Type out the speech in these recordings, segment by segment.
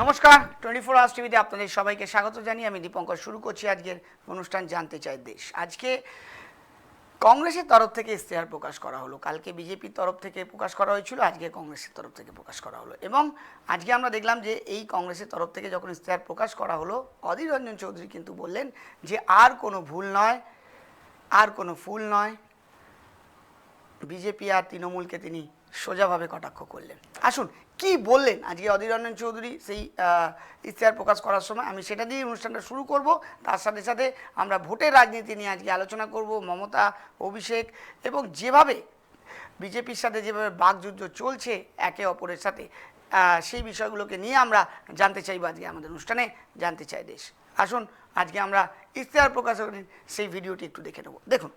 নমস্কার 24 আওয়ার্স টিভিতে আপনাদের সবাইকে স্বাগত জানিয়ে আমি দীপঙ্কর শুরু করছি আজকের অনুষ্ঠান জানতে চাই দেশ। আজকে কংগ্রেসের তরফ থেকে ইশতেহার প্রকাশ করা হলো, কালকে বিজেপির তরফ থেকে প্রকাশ করা হয়েছিল, আজকে কংগ্রেসের তরফ থেকে প্রকাশ করা হলো। এবং আজকে আমরা দেখলাম যে এই কংগ্রেসের তরফ থেকে যখন ইশতেহার প্রকাশ করা হলো, অধীর রঞ্জন চৌধুরী কিন্তু বললেন যে আর কোনো ভুল নয়, আর কোনো ফুল নয়। বিজেপি আর তৃণমূলকে তিনি সোজাভাবে কটাক্ষ করলেন। আসুন কি বললেন আজকে অধীর রঞ্জন চৌধুরী সেই ইশতেহার প্রকাশ করার সময়, আমি সেটা দিয়ে অনুষ্ঠানটা শুরু করব। তার সাথে সাথে আমরা ভোটের রাজনীতি নিয়ে আজকে আলোচনা করব, মমতা, অভিষেক এবং যেভাবে বিজেপির সাথে যেভাবে বাকযুদ্ধ চলছে একে অপরের সাথে, সেই বিষয়গুলোকে নিয়ে আমরা জানতে চাইব আজকে আমাদের অনুষ্ঠানে জানতে চাই দেশ। আসুন আজকে আমরা ইশতেহার প্রকাশ করেন সেই ভিডিওটি একটু দেখে নেব, দেখুন।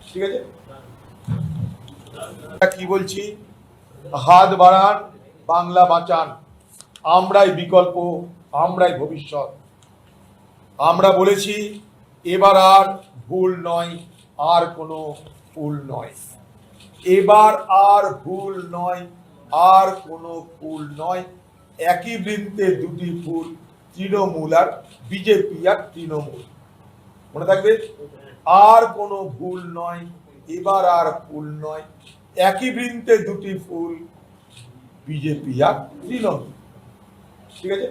ঠিক আছে, কি বলছি, হাত বাড়ান, বাংলা বাঁচান, আমরাই বিকল্প, আমরাই ভবিষ্যৎ। আমরা বলেছি এবার আর ভুল নয়, আর কোনো ফুল নয়। এবার আর ভুল নয়, আর কোনো ফুল নয়। একই বৃন্তে দুটি ফুল, তৃণমূল আর বিজেপি আর তৃণমূল। মনে থাকবে, আর কোনো ভুল নয়, এবার আর ফুল নয়। একই বৃন্তে দুটি ফুল, বিজেপি আর তৃণমূল। ঠিক আছে,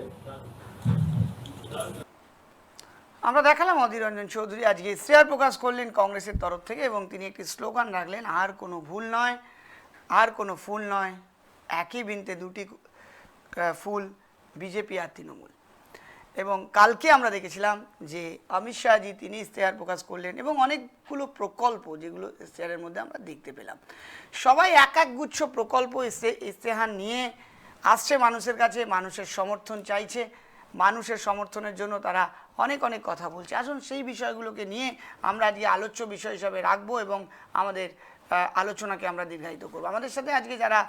আমরা দেখালাম অধীর রঞ্জন চৌধুরী আজকে ইশতেহার প্রকাশ করলেন কংগ্রেসের তরফ থেকে এবং তিনি একটি স্লোগান রাখলেন, আর কোনো ভুল নয়, আর কোনো ফুল নয়, একই বৃন্তে দুটি ফুল, বিজেপি আর তৃণমূল। এবং কালকে আমরা দেখেছিলাম যে অমিত শাহজি তিনি ইশতেহার প্রকাশ করলেন এবং অনেকগুলো প্রকল্প যেগুলো ইশতেহারের মধ্যে আমরা দেখতে পেলাম। সবাই এক এক গুচ্ছ প্রকল্প ইশতেহার নিয়ে আসছে মানুষের কাছে, মানুষের সমর্থন চাইছে, মানুষের সমর্থনের জন্য তারা অনেক অনেক কথা বলছে। আসুন সেই বিষয়গুলোকে নিয়ে আমরা আজকে আলোচ্য বিষয় হিসাবে রাখবো এবং আমাদের আলোচনাকে আমরা দীর্ঘায়িত করবো। আমাদের সাথে আজকে যারা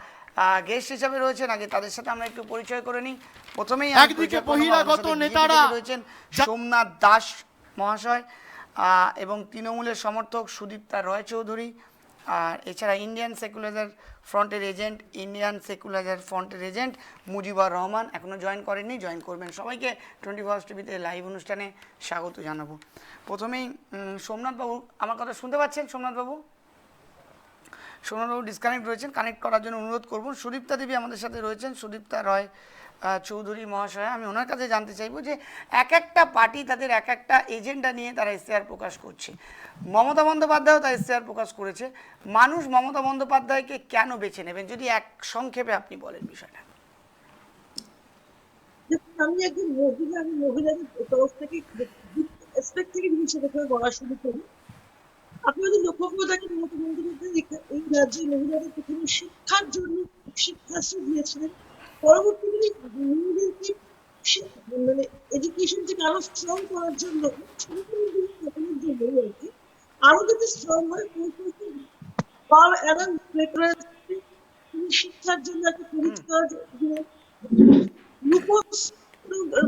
গেস্ট হিসাবে রয়েছেন আগে তাদের সাথে আমরা একটু পরিচয় করে নিই। প্রথমেই একদিকে বহিরাগত নেতারা রয়েছেন সোমনাথ দাস মহাশয় এবং তৃণমূলের সমর্থক সুদীপ্তা রয় চৌধুরী, আর এছাড়া ইন্ডিয়ান সেকুলার ফ্রন্টের এজেন্ট মুজিবুর রহমান এখনও জয়েন করেননি, জয়েন করবেন। সবাইকে 24 টিভিতে লাইভ অনুষ্ঠানে স্বাগত জানাবো। প্রথমেই সোমনাথবাবু, আমার কথা শুনতে পাচ্ছেন? সোমনাথবাবু ডিসকানেক্ট রয়েছেন, কানেক্ট করার জন্য অনুরোধ করব। সুদীপ্তা দেবী আমাদের সাথে রয়েছেন, সুদীপ্তা রয় চৌধুরী মহাশয়। আমি ওনার কাছে জানতে চাইবো যে এক একটা পার্টি তাদের এক একটা এজেন্ডা নিয়ে তারা ইশতেহার প্রকাশ করছে। মমতা বন্দ্যোপাধ্যায়ও তার ইশতেহার প্রকাশ করেছে। মানুষ মমতা বন্দ্যোপাধ্যায়কে কেন বেছে নেবেন, যদি এক সংক্ষেপে আপনি বলেন বিষয়টা। আমি একজন মহিলা, আমি মহিলাদের তরফ থেকে জিনিসটা বলা শুরু করি। আপনি যদি লক্ষ্য করে দেখেন, মমতা বন্দ্যোপাধ্যায় এই রাজ্যে মহিলাদের প্রথমে শিক্ষার জন্য শিক্ষাশ্রী দিয়েছিলেন। পরবর্তীকালে মেয়েদেরকে মানে এডুকেশন থেকে আরো স্ট্রং করার জন্য আরো যাতে স্ট্রং হয় শিক্ষার জন্য একটা পরিষ্কার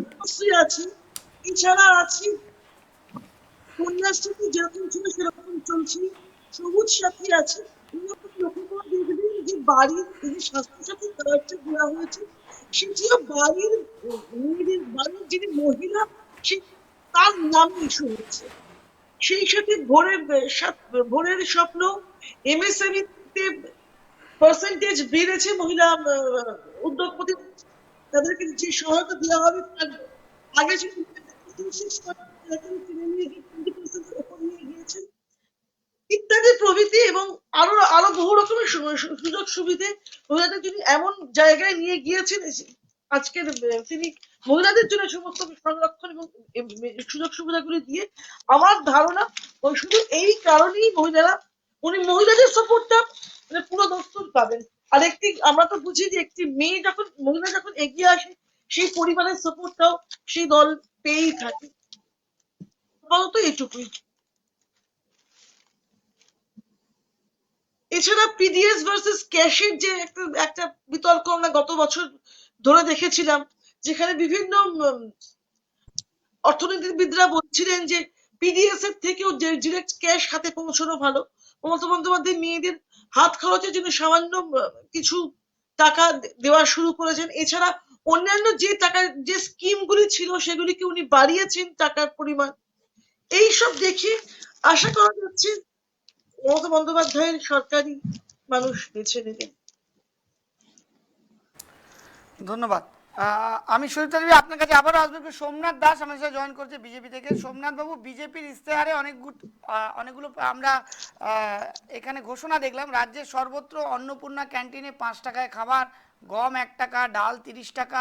রূপশ্রী আছে। এছাড়া আছে কন্যাশ্রী যেরকম ছিল সেরকম চলছে, সবুজ সাথী আছে। লক্ষ্য করে দেখবেন যে বাড়ির এই যে স্বাস্থ্যসাথী কার্ডটা দেওয়া হয়েছে, সেটিও বাড়ির মেয়েদের, বাড়ির যিনি মহিলা তার নামে ইস্যু হচ্ছে। সেই সাথে ভোরের স্বপ্ন এমএসএমই তে পার্সেন্টেজ বেড়েছে, মহিলা উদ্যোগপতি তাদেরকে যে সহায়তা দেওয়া হবে আগে ইত্যাদি প্রভৃতি এবং আরো বহু রকমের সুযোগ সুবিধে মহিলাদের জন্য এমন জায়গায় নিয়ে গিয়েছেন। আজকের তিনি মহিলাদের জন্য সমস্ত সংরক্ষণ এবং সুযোগ সুবিধাগুলি দিয়ে আমার ধারণা শুধু এই কারণেই উনি মহিলাদের সাপোর্টটা মানে পুরো দস্তর পাবেন। আর একটি আমরা তো বুঝি যে একটি মহিলা যখন এগিয়ে আসে সেই পরিবারের সাপোর্টটাও সেই দল পেয়েই থাকে। আপাতত এইটুকুই। এছাড়া পিডিএস ভার্সেস ক্যাশের যে একটা বিতর্ক আমরা গত বছর ধরে দেখেছিলাম, যেখানে বিভিন্ন অর্থনীতিবিদরা বলছিলেন যে পিডিএস এর থেকেও ডিরেক্ট ক্যাশ হাতে পৌঁছানো ভালো। মমতা বন্দ্যোপাধ্যায় মেয়েদের হাত খরচের জন্য সামান্য কিছু টাকা দেওয়া শুরু করেছেন। এছাড়া অন্যান্য যে টাকা যে স্কিমগুলি ছিল সেগুলিকে উনি বাড়িয়েছেন টাকার পরিমাণ। এইসব দেখে আশা করা যাচ্ছে মমতা বন্দ্যোপাধ্যায়ের সরকারি মানুষ বেছে নেবেন। ধন্যবাদ। আমি সুদীপ্তা দেবী আপনার কাছে আবারও আসবো। একটু সোমনাথ দাস আমার সাথে জয়েন করছে বিজেপি থেকে। সোমনাথ বাবু, বিজেপির ইশতেহারে অনেকগুলো আমরা এখানে ঘোষণা দেখলাম, রাজ্যের সর্বত্র অন্নপূর্ণা ক্যান্টিনে 5 টাকায় খাবার, গম 1 টাকা, ডাল 30 টাকা,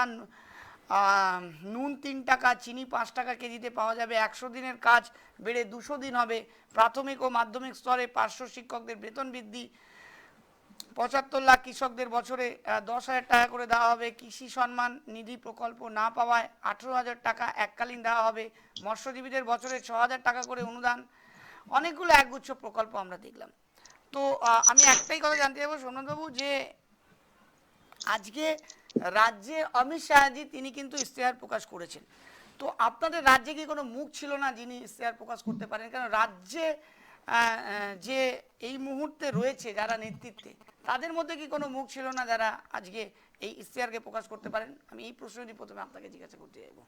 নুন 3 টাকা, চিনি 5 টাকা কেজিতে পাওয়া যাবে। 100 দিনের কাজ বেড়ে 200 দিন হবে। প্রাথমিক ও মাধ্যমিক স্তরে 500 শিক্ষকদের বেতন বৃদ্ধি। 75 লাখ কৃষকদের বছরে 10,000 টাকা করে দেওয়া হবে। কৃষি সম্মান নিধি প্রকল্প না পাওয়ায় 18,000 টাকা এককালীন দেওয়া হবে। মৎস্যজীবীদের বছরে 6,000 টাকা করে অনুদান। অনেকগুলো একগুচ্ছ প্রকল্প আমরা দেখলাম। তো আমি একটাই কথা জানতে চাইবো সোমনাথবাবু, যে আজকে রাজ্যে অমিত শাহজি তিনি কিন্তু ইশতেহার প্রকাশ করেছেন, তো আপনাদের রাজ্যে কি কোনো মুখ ছিল না যিনি ইশতেহার প্রকাশ করতে পারেন? কারণ রাজ্যে যে এই মুহূর্তে রয়েছে যারা নেতৃত্বে, তাদের মধ্যে কি কোনো মুখ ছিল না যারা আজকে এই ইশতেহারকে প্রকাশ করতে পারেন? আমি এই প্রশ্নটি প্রথমে আপনাকে জিজ্ঞাসা করতে চাইব।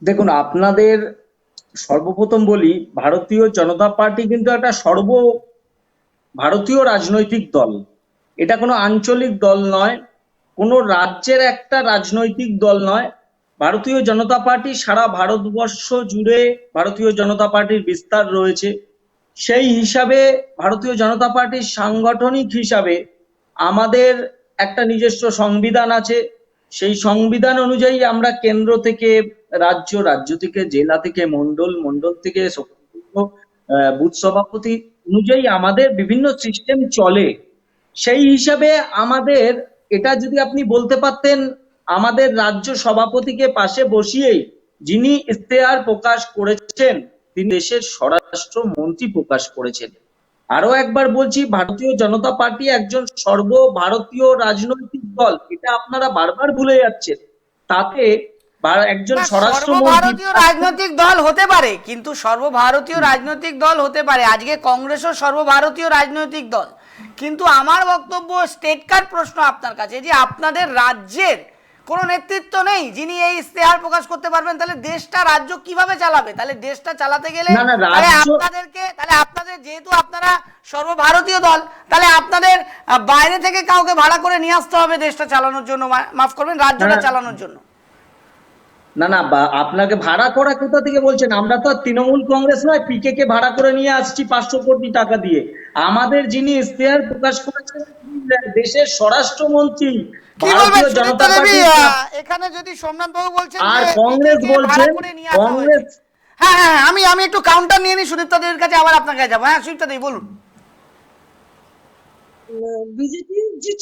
দেখুন, আপনাদের সর্বপ্রথম বলি, ভারতীয় জনতা পার্টি কিন্তু একটা ভারতীয় রাজনৈতিক দল। এটা কোনো আঞ্চলিক দল নয়, কোনো রাজ্যের একটা রাজনৈতিক দল নয়। ভারতীয় জনতা পার্টি সারা ভারতবর্ষ জুড়ে ভারতীয় জনতা পার্টির বিস্তার রয়েছে। সেই হিসাবে ভারতীয় জনতা পার্টির সাংগঠনিক হিসাবে আমাদের একটা নিজস্ব সংবিধান আছে। সেই সংবিধান অনুযায়ী আমরা কেন্দ্র থেকে রাজ্য, রাজ্য থেকে জেলা, থেকে মন্ডল, মন্ডল থেকে বুথ সভাপতি অনুযায়ী আমাদের বিভিন্ন সিস্টেম চলে। সেই হিসাবে আমাদের এটা যদি আপনি বলতে পারতেন, আমাদের রাজ্য সভাপতিকে পাশে বসিয়েই যিনি ইশতেহার প্রকাশ করেছেন তিনি দেশের স্বরাষ্ট্রমন্ত্রী প্রকাশ করেছেন। আরো একবার বলছি, ভারতীয় জনতা পার্টি একজন সর্বভারতীয় রাজনৈতিক দল, এটা আপনারা বারবার ভুলে যাচ্ছেন। তাতে একজন সর্বভারতীয় রাজনৈতিক দল হতে পারে, কিন্তু সর্বভারতীয় রাজনৈতিক দল হতে পারে, আজকে কংগ্রেসও সর্বভারতীয় রাজনৈতিক দল। কিন্তু আমার বক্তব্য, স্টেট কার্ড প্রশ্ন আপনার কাছে, যে আপনাদের রাজ্যের কোনো নেতৃত্ব নেই যিনি এই ইশতেহার প্রকাশ করতে পারবেন, তাহলে দেশটা রাজ্য কিভাবে চালাবে? তাহলে দেশটা চালাতে গেলে তাহলে আপনাদের যেহেতু আপনারা সর্বভারতীয় দল, তাহলে আপনাদের বাইরে থেকে কাউকে ভাড়া করে নিয়ে আসতে হবে দেশটা চালানোর জন্য, মাফ করবেন, রাজ্যটা চালানোর জন্য। না না, আপনাকে ভাড়া করা কোথা থেকে বলছেন? আমরা তো তৃণমূল কংগ্রেস নয়, পিকে কে ভাড়া করে নিয়ে আসছি 500 কোটি টাকা দিয়ে। আমাদের যিনি ইশতেহার প্রকাশ করেছেন দেশের স্বরাষ্ট্রমন্ত্রী, ভারতীয় জনতা পার্টি। এখানে যদি সোমনাথ বাবু বলছেন আর কংগ্রেস বলছেন, কংগ্রেস। হ্যাঁ হ্যাঁ, আমি একটু কাউন্টার নিয়ে নিই সুদীপ্তা দেবীর কাছে, আবার আপনার কাছে যাবো। হ্যাঁ সুদীপ্তা দেবী বলুন। বিজেপির যে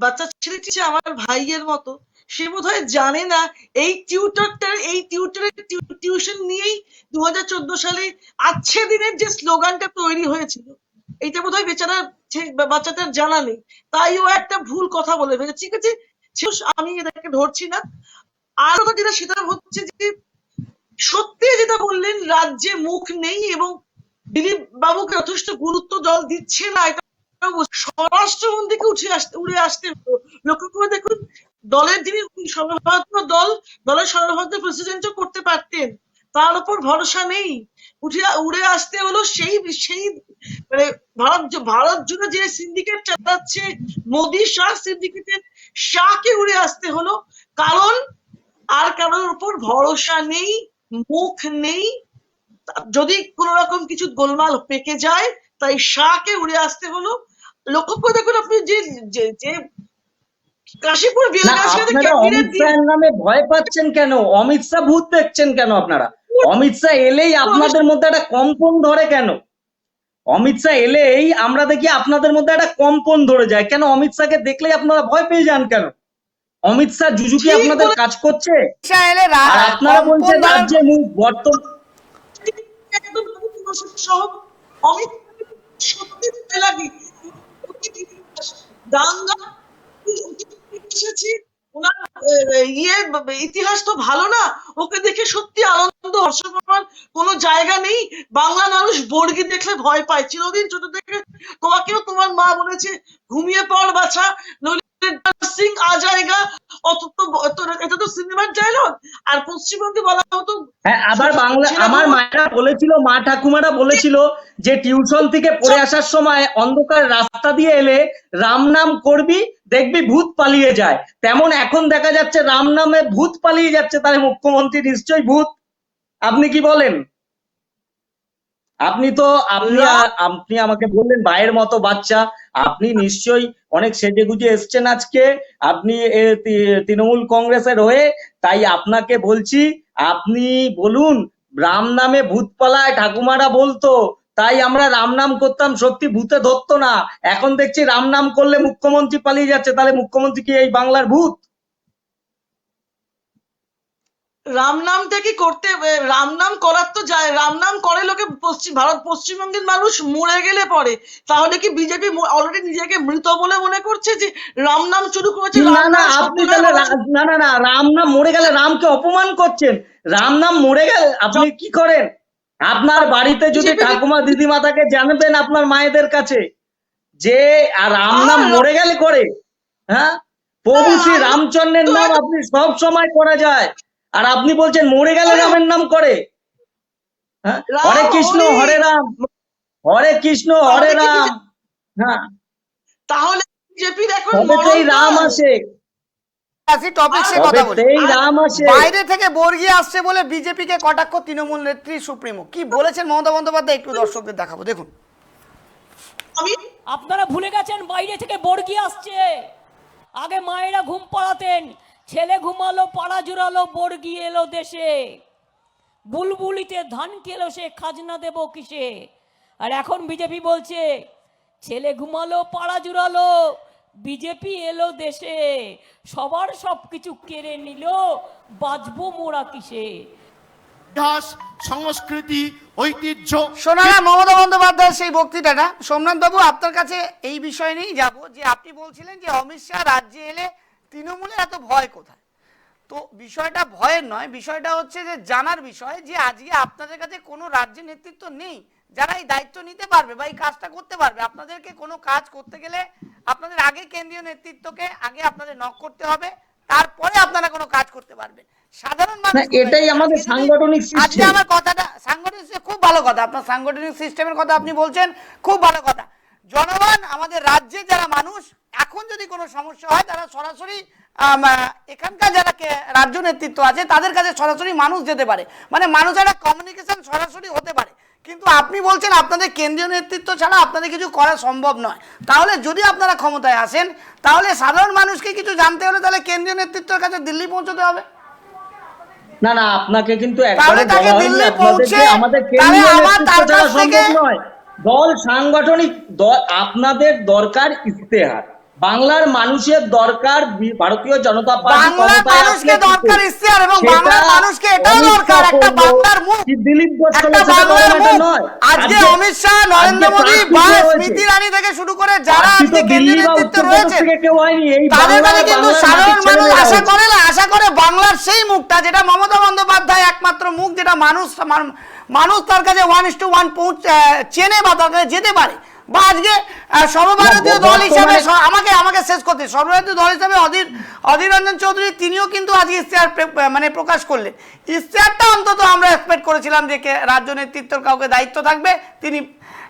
বাচ্চা ছেলেটি আমার ভাইয়ের মতো, সে বোধহয় জানে না এই টিউটরের টিউশন নিয়েই 2014 সালে আজকে দিনের যে স্লোগানটা তৈরি হয়েছিল, এইটা বোধহয় বেচারা বাচ্চাটার জানা নেই, তাই ও একটা ভুল কথা বলে ফেলেছে। ঠিক আছে, আমি এটাকে ধরছি না। আর যেটা সেটা হচ্ছে যে সত্যি যেটা বললেন, রাজ্যে মুখ নেই এবং দিলীপ বাবুকে যথেষ্ট গুরুত্ব দল দিচ্ছে না, এটা স্বরাষ্ট্রমন্ত্রীকে উড়ে আসতে লক্ষ্য করে দেখুন। দলের যিনি সর্বভারতীয় দলের সর্বভারতীয় প্রেসিডেন্টও করতে পারতেন, তার উপর ভরসা নেই, উড়ে আসতে হলো সেই মানে ভারত জুড়ে যে সিন্ডিকেট চালাচ্ছে মোদী শাহ সিন্ডিকেটের শাহকে উড়ে আসতে হলো, কারণ আর কারোর উপর ভরসা নেই, মুখ নেই। যদি কোন রকম কিছু গোলমাল পেকে যায়, তাই শাহকে উড়ে আসতে হলো। লক্ষ্য করে দেখুন আপনি যে কাশীপুর অমিত শাহের নামে ভয় পাচ্ছেন কেন? অমিত শাহ ভূত দেখছেন কেন আপনারা? অমিত শাহ এলেই আপনাদের মধ্যে একটা কম্পন ধরে কেন? অমিত শাহ এলেই আমরা দেখি আপনাদের মধ্যে একটা কম্পন ধরে যায় কেন? অমিত শাহকে দেখলেই আপনারা ভয় পেয়ে যান কেন? অমিত শাহ জুজুকি আপনাদের কাজ করছে? আর আপনারা বলছেন রাজ্যে মুখ বর্তমান অমিত সত্যি লাগে দাঙ্গা ওনার ইতিহাস তো ভালো না, ওকে দেখে সত্যি আনন্দ হর্ষ পাওয়ার কোনো জায়গা নেই। বাংলা মানুষ বর্গি দেখলে ভয় পায়, চিরদিন ছোট থেকে তোমাকেও তোমার মা বলেছে ঘুমিয়ে পড় বাছা, নইলে সিং আ জায়গা, অত তো এটা তো সিনেমার ডায়লগ। আর পশ্চিমবঙ্গে বলা হতো হ্যাঁ, আবার বাংলা ছেলে আমার বউ- মায়েরা বলেছিল, মা ঠাকুমারা বলেছিল যে টিউশন থেকে পড়ে আসার সময় অন্ধকার রাস্তা দিয়ে এলে রাম নাম করবি, দেখবি ভূত পালিয়ে যায়। তেমন এখন দেখা যাচ্ছে রাম নামে ভূত পালিয়ে যাচ্ছে, তাহলে মুখ্যমন্ত্রী নিশ্চয়ই ভূত। আপনি কি বলেন? আপনি তো আপনি আমাকে বললেন ভাইয়ের মতো বাচ্চা, আপনি নিশ্চয়ই অনেক সেজেগুজে এসছেন আজকে। আপনি তৃণমূল কংগ্রেসের হয়ে, তাই আপনাকে বলছি আপনি বলুন, রাম নামে ভূত পালায় ঠাকুমারা বলতো, তাই আমরা রাম নাম করতাম, সত্যি ভূতে ধরতো না। এখন দেখছি রাম নাম করলে মুখ্যমন্ত্রী পালিয়ে যাচ্ছে, তাহলে মুখ্যমন্ত্রী কি এই বাংলার ভূত? রাম নামটা কি করতে, রাম নাম করার তো যায়, রাম নাম করে লোকে পশ্চিমবঙ্গের মানুষ মরে গেলে পরে। তাহলে কি বিজেপি অলরেডি নিজেকে মৃত বলে মনে করছে যে রাম নাম শুরু করেছে? না রাম না, নাম আপনি তাহলে না না না, রাম নাম মরে গেলে রামকে অপমান করছেন। রাম নাম মরে গেলে আপনি কি করেন? আপনার বাড়িতে যদি বিজেপি ঠাকুমা দিদিমা থাকে, জানবেন আপনার মায়েদের কাছে যে আর রাম নাম মরে গেলে করে। হ্যাঁ, প্রভু শ্রী রামচন্দ্রের নাম আপনি সব সময় করা যায়, আর আপনি বলছেন মরে গেলে রামের নাম করে। হ্যাঁ, হরে কৃষ্ণ হরে রাম, হরে কৃষ্ণ হরে রাম। হ্যাঁ, তাহলে বিজেপির এখন তবে সেই রাম আসে, আসি টপিকসে তবে কথা বলি। সেই রাম আসে। বাইরে থেকে বর্গি আসছে বলে বিজেপিকে কটাক্ষ তৃণমূল নেত্রী সুপ্রিমো। কি বলেছেন মমতা বন্দ্যোপাধ্যায়, একটু দর্শকদের দেখাবো, দেখুন। আমি আপনারা ভুলে গেছেন বাইরে থেকে বর্গি আসছে। আগে মায়েরা ঘুম পাড়াতেন, ছেলে ঘুমালো পাড়া জুড়ালো বর্গি এলো দেশে, বুলবুলিতে ধান খেলো সে খাজনা দেব কিসে। আর এখন বিজেপি বলছে ছেলে ঘুমালো পাড়া জুড়ালো বিজেপি এলো দেশে, সবার সবকিছু কেড়ে নিল বাঁচবো মোরা কিসে। ইতিহাস, সংস্কৃতি, ঐতিহ্য শোনালাম মমতা বন্দ্যোপাধ্যায়ের সেই বক্তৃতাটা। সোমনাথ বাবু, আপনার কাছে এই বিষয় নিয়েই যাব, যে আপনি বলছিলেন যে অমিত শাহ রাজ্যে এলে তৃণমূলে এত ভয় কোথায়। তো বিষয়টা ভয়ের নয়, বিষয়টা হচ্ছে যে জানার বিষয় যে আজকে আপনাদের কাছে কোনো রাজ্য নেতৃত্ব নেই যারা এই দায়িত্ব নিতে পারবে বা এই কাজটা করতে পারবে। আপনাদেরকে কোনো কাজ করতে গেলে আপনাদের আগে কেন্দ্রীয় নেতৃত্বকে আগে আপনাদের নক করতে হবে, তারপরে আপনারা কোনো কাজ করতে পারবেন। সাধারণ মানুষ এটাই আমাদের সাংগঠনিক আজকে সিস্টেম। আমার কথাটা সাংগঠনিক খুব ভালো কথা, আপনার সাংগঠনিক সিস্টেমের কথা আপনি বলছেন, খুব ভালো কথা। জনগণ, আমাদের রাজ্যে যারা মানুষ, এখন যদি কোনো সমস্যা হয় তারা সরাসরি এখানকার যারা রাজ্য নেতৃত্ব আছে তাদের কাছে সরাসরি মানুষ যেতে পারে, মানে মানুষ একটা কমিউনিকেশন সরাসরি হতে পারে। কিন্তু আপনি বলছেন আপনাদের কেন্দ্রীয় নেতৃত্ব ছাড়া আপনাদের কিছু করা সম্ভব নয়। তাহলে যদি আপনারা ক্ষমতায় আসেন, তাহলে সাধারণ মানুষকে কিছু জানতে হলে তাহলে কেন্দ্রীয় নেতৃত্বের কাছে দিল্লি পৌঁছতে হবে। না না, আপনাকে কিন্তু তাহলে একবারে তাকে বলা হয়নি দিল্লি আপনাদেরকে পৌঁছে, আমাদের তাহলে কেন্দ্রীয় আমার নেতৃত্ব তার ছাড়া কাছ থেকে সম্ভব নয়। দল, সাংগঠনিক দল, আপনাদের দরকার ইশতেহার। বাংলার মানুষের দরকার ভারতীয় জনতা পার্টি বাংলার ক্ষমতায় মানুষকে আসলে দরকার ইশতেহার, এবং সেটা বাংলার মানুষকে এটাও অমিত দরকার শাহ একটা করলো, বাংলার মুখ, কি দিলীপ ঘোষ একটা করলো সেটা বাংলার বলার এটা মুখ। নয়। আজকে অমিত শাহ, নরেন্দ্র মোদী বা স্মৃতি ইরানি থেকে শুরু করে যারা প্রার্থী তো আজকে দিল্লি কেন্দ্রীয় বা নেতৃত্বে উত্তরপ্রদেশ রয়েছে, থেকে কেউ হয়নি। এই তাদের কাছে বাংলার কিন্তু বাংলার সাধারণ মাটির মানুষ ছেলেমেয়েরা আশা হয়েছে। করে না, আশা করে বাংলার সেই মুখটা যেটা মমতা বন্দ্যোপাধ্যায় একমাত্র মুখ, যেটা মানুষ তার কাছে 1:1 চেনে বা তার কাছে যেতে পারে। বা আজকে সর্বভারতীয় দল হিসাবে আমাকে শেষ করতে, সর্বভারতীয় দল হিসাবে অধীর রঞ্জন চৌধুরী তিনিও কিন্তু আজকে ইশতেহার মানে প্রকাশ করলেন। ইশতেহারটা অন্তত আমরা এক্সপেক্ট করেছিলাম যে রাজ্য নেতৃত্বের কাউকে দায়িত্ব থাকবে, তিনি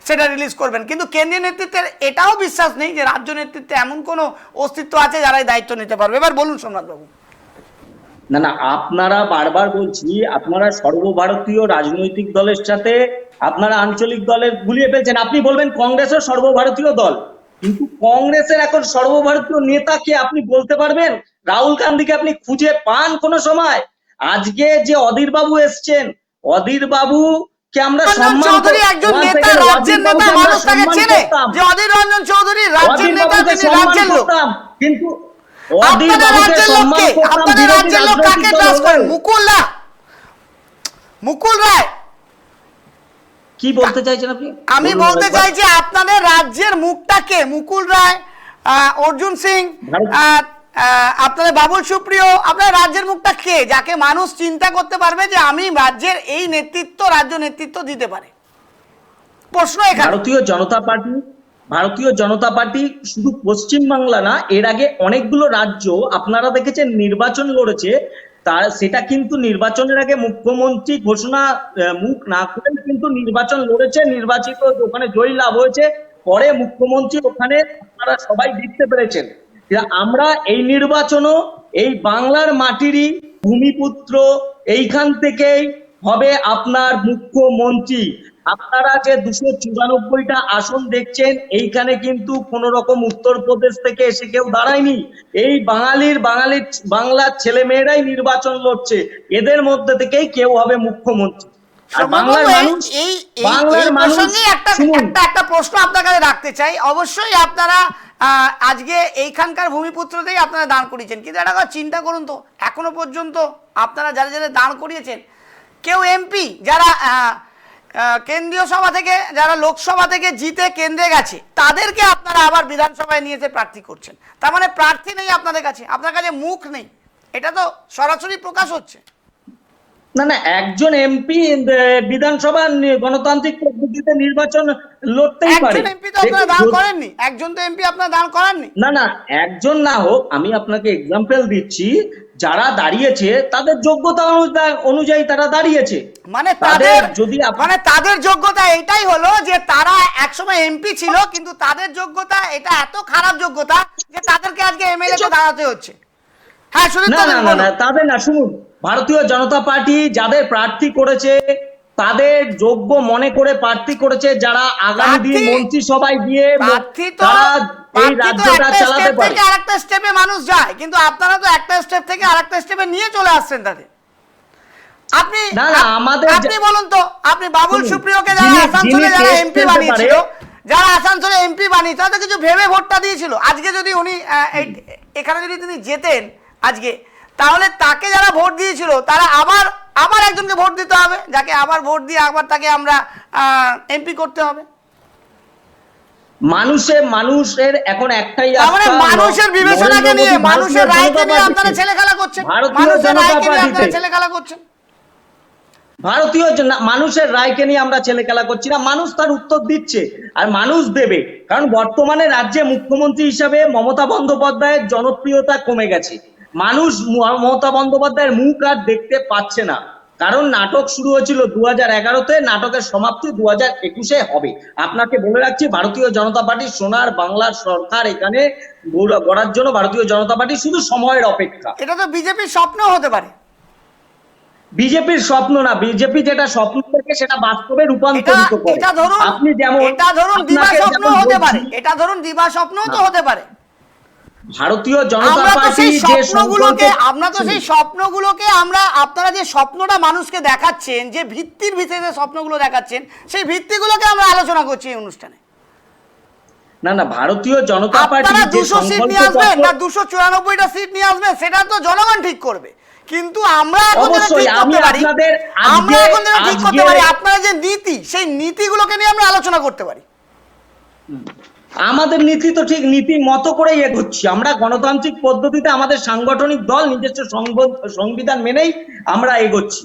সেটা রিলিজ করবেন। কিন্তু কেন্দ্রীয় নেতৃত্বের এটাও বিশ্বাস নেই যে রাজ্য নেতৃত্বে এমন কোনো অস্তিত্ব আছে যারা এই দায়িত্ব নিতে পারবে। এবার বলুন সোমনাথ বাবু। না না, আপনারা বারবার বলছি, আপনারা সর্বভারতীয় রাজনৈতিক দলের সাথে আপনারা আঞ্চলিক দলের গুলিয়ে ফেলছেন। আপনি বলবেন কংগ্রেসও সর্বভারতীয় দল, কিন্তু কংগ্রেসের এখন সর্বভারতীয় নেতাকে আপনি বলতে পারবেন? রাহুল গান্ধীকে আপনি খুঁজে পান কোন সময়? আজকে যে অধীর বাবু এসছেন, অধীর বাবু কে আমরা সম্মান চৌধুরী একজন নেতা, রাজ্যের নেতা, মানুষ তাকে চেনে যে অধীর রঞ্জন চৌধুরী রাজ্যের নেতা, তিনি রাজ্যের লোক। কিন্তু আপনাদের রাজ্যের লোককে, আপনাদের রাজ্যের লোক কাকে ট্রাস্ট করেন? মুকুল রায়। কি বলতে চাইছেন আপনি? আমি বলতে চাইছি আপনাদের রাজ্যের মুখটাকে, মুকুল রায়, অর্জুন সিং, আপনাদের বাবুল সুপ্রিয়, আপনার রাজ্যের মুখটা কে, যাকে মানুষ চিন্তা করতে পারবে যে আমি রাজ্যের এই নেতৃত্ব, রাজ্য নেতৃত্ব দিতে পারে? প্রশ্ন এখানে। ভারতীয় জনতা পার্টি শুধু পশ্চিমবাংলা না, এর আগে অনেকগুলো রাজ্য আপনারা দেখেছেন নির্বাচন লড়েছে। তার সেটা কিন্তু নির্বাচনের আগে মুখ্যমন্ত্রী ঘোষণা মুখ না করে কিন্তু নির্বাচন লড়েছে, নির্বাচিত ওখানে জয়ী লাভ হয়েছে, পরে মুখ্যমন্ত্রী ওখানে আপনারা সবাই দেখতে পেরেছেন। আমরা এই নির্বাচনও এই বাংলার মাটিরই ভূমিপুত্র, এইখান থেকেই হবে আপনার মুখ্যমন্ত্রী। আপনারা যে 294টা আসন দেখছেন, এইখানে কিন্তু কোন রকম উত্তরপ্রদেশ থেকে এসে কেউ দাঁড়ায়নি। এই বাংলার ছেলে মেয়েরাই নির্বাচন লড়ছে, এদের মধ্যে থেকেই কেউ হবে মুখ্যমন্ত্রী। আর বাংলার মানুষ, বাংলার মানুষ শুনুন, একটা প্রশ্ন আপনার কাছে রাখতে চাই। অবশ্যই আপনারা আজকে এইখানকার ভূমিপুত্রতেই আপনারা দান করিয়েছেন, কিন্তু একটা কথা চিন্তা করুন তো, এখনো পর্যন্ত আপনারা যারা যারা দান করিয়েছেন, কেউ এমপি যারা কেন্দ্রীয় সভা থেকে, যারা লোকসভা থেকে জিতে কেন্দ্রে গেছে, তাদেরকে আপনারা আবার বিধানসভায় নিয়ে এসে প্রার্থী করছেন। তার মানে প্রার্থী নেই আপনাদের কাছে, আপনার কাছে মুখ নেই, এটা তো সরাসরি প্রকাশ হচ্ছে। না না, একজন এমপি বিধানসভা গণতান্ত্রিক পদ্ধতিতে নির্বাচন লড়তেই পারে। একজন এমপি তো আপনারা দান করেননি, একজন তো এমপি আপনারা দান করেননি। না না, একজন না হোক, আমি আপনাকে এক্সাম্পল দিচ্ছি, যারা দাঁড়িয়েছে তাদের যোগ্যতা অনুযায়ী তারা দাঁড়িয়েছে। মানে তাদের যোগ্যতা এটাই হলো যে তারা একসময় এমপি ছিল, কিন্তু তাদের যোগ্যতা এটা এত খারাপ যোগ্যতা যে তাদেরকে আজকে এমএলএ তে দাঁড়াতে হচ্ছে। হ্যাঁ শুনুন, না তাদের না, শুনুন, ভারতীয় জনতা পার্টি যাদের প্রার্থী করেছে তাদের যোগ্য মনে করে প্রার্থী করেছে, যারা আগামী দিন মন্ত্রিসভায় গিয়ে তারা এই রাজ্যটা চালাতে পারে। আরেকটা স্টেপে মানুষ যায়, কিন্তু আপনারা তো একটা স্টেপ থেকে আরেকটা স্টেপে নিয়ে চলে আসছেন তাদের। আপনি বলুন তো, আপনি বাবুল সুপ্রিয়কে যারা আসানসোলে যারা এমপি বানিয়েছিল, যারা আসানসোলে এমপি বানিয়ে তাদের কিছু ভেবে ভোটটা দিয়েছিল। আজকে যদি উনি এখানে যদি তিনি যেতেন আজকে, তাহলে তাকে যারা ভোট দিয়েছিল তারা আবার একজনকে ভোট দিতে হবে, যাকে আবার ভোট দিয়ে আবার তাকে আমরা এমপি করতে হবে। মানুষের এখন একটাই মানুষের বিবেচনাকে নিয়ে, মানুষের রায়কে নিয়ে আপনারা ছেলেখেলা করছেন, মানুষের রায়কে নিয়ে আপনারা ছেলেখেলা করছেন। মানুষের রায়কে নিয়ে আমরা ছেলেখেলা করছি না, মানুষ তার উত্তর দিচ্ছে আর মানুষ দেবে। কারণ বর্তমানে রাজ্যে মুখ্যমন্ত্রী হিসাবে মমতা বন্দ্যোপাধ্যায়ের জনপ্রিয়তা কমে গেছে। মানুষ মমতা বন্দ্যোপাধ্যায়ের মুখ আর দেখতে পাচ্ছে না, কারণ নাটক শুরু হয়েছিল 2011-তে, নাটকের সমাপ্তি 2021-এ হবে। আপনাকে বলে রাখছি, ভারতীয় জনতা পার্টি সোনার বাংলার সরকার এখানে গড়ার জন্য ভারতীয় জনতা পার্টি শুধু সময়ের অপেক্ষা। এটা তো বিজেপির স্বপ্ন হতে পারে। বিজেপির স্বপ্ন না, বিজেপি যেটা স্বপ্ন দেখে সেটা বাস্তবে রূপান্তরিত করে। আপনি যেমন এটা ধরুন দিবা স্বপ্ন হতে পারে, এটা ধরুন দিবা স্বপ্নও তো হতে পারে। ভারতীয় জনতা পার্টি যে স্বপ্নগুলোকে, সেই স্বপ্নগুলোকে আপনারা যে স্বপ্নটা মানুষকে দেখাচ্ছেন, যে ভিত্তির ভিত্তিতে স্বপ্নগুলো দেখাচ্ছেন, সেই ভিত্তিগুলোকে আমরা আলোচনা করছি এই অনুষ্ঠানে। না ভারতীয় জনতা পার্টি যে 200 সিট নিয়ে আসবেন না 294টা সিট নিয়ে আসবেন, সেটা তো জনগণ ঠিক করবে। কিন্তু আমরা এখন ঠিক করতে পারি, আপনারা যে নীতি, সেই নীতিগুলোকে নিয়ে আমরা আলোচনা করতে পারি। আমাদের নীতি তো ঠিক নীতি মতো করেই এগোচ্ছি আমরা, গণতান্ত্রিক পদ্ধতিতে আমাদের সাংগঠনিক দল নিজস্ব সংবিধান মেনেই আমরা এগোচ্ছি।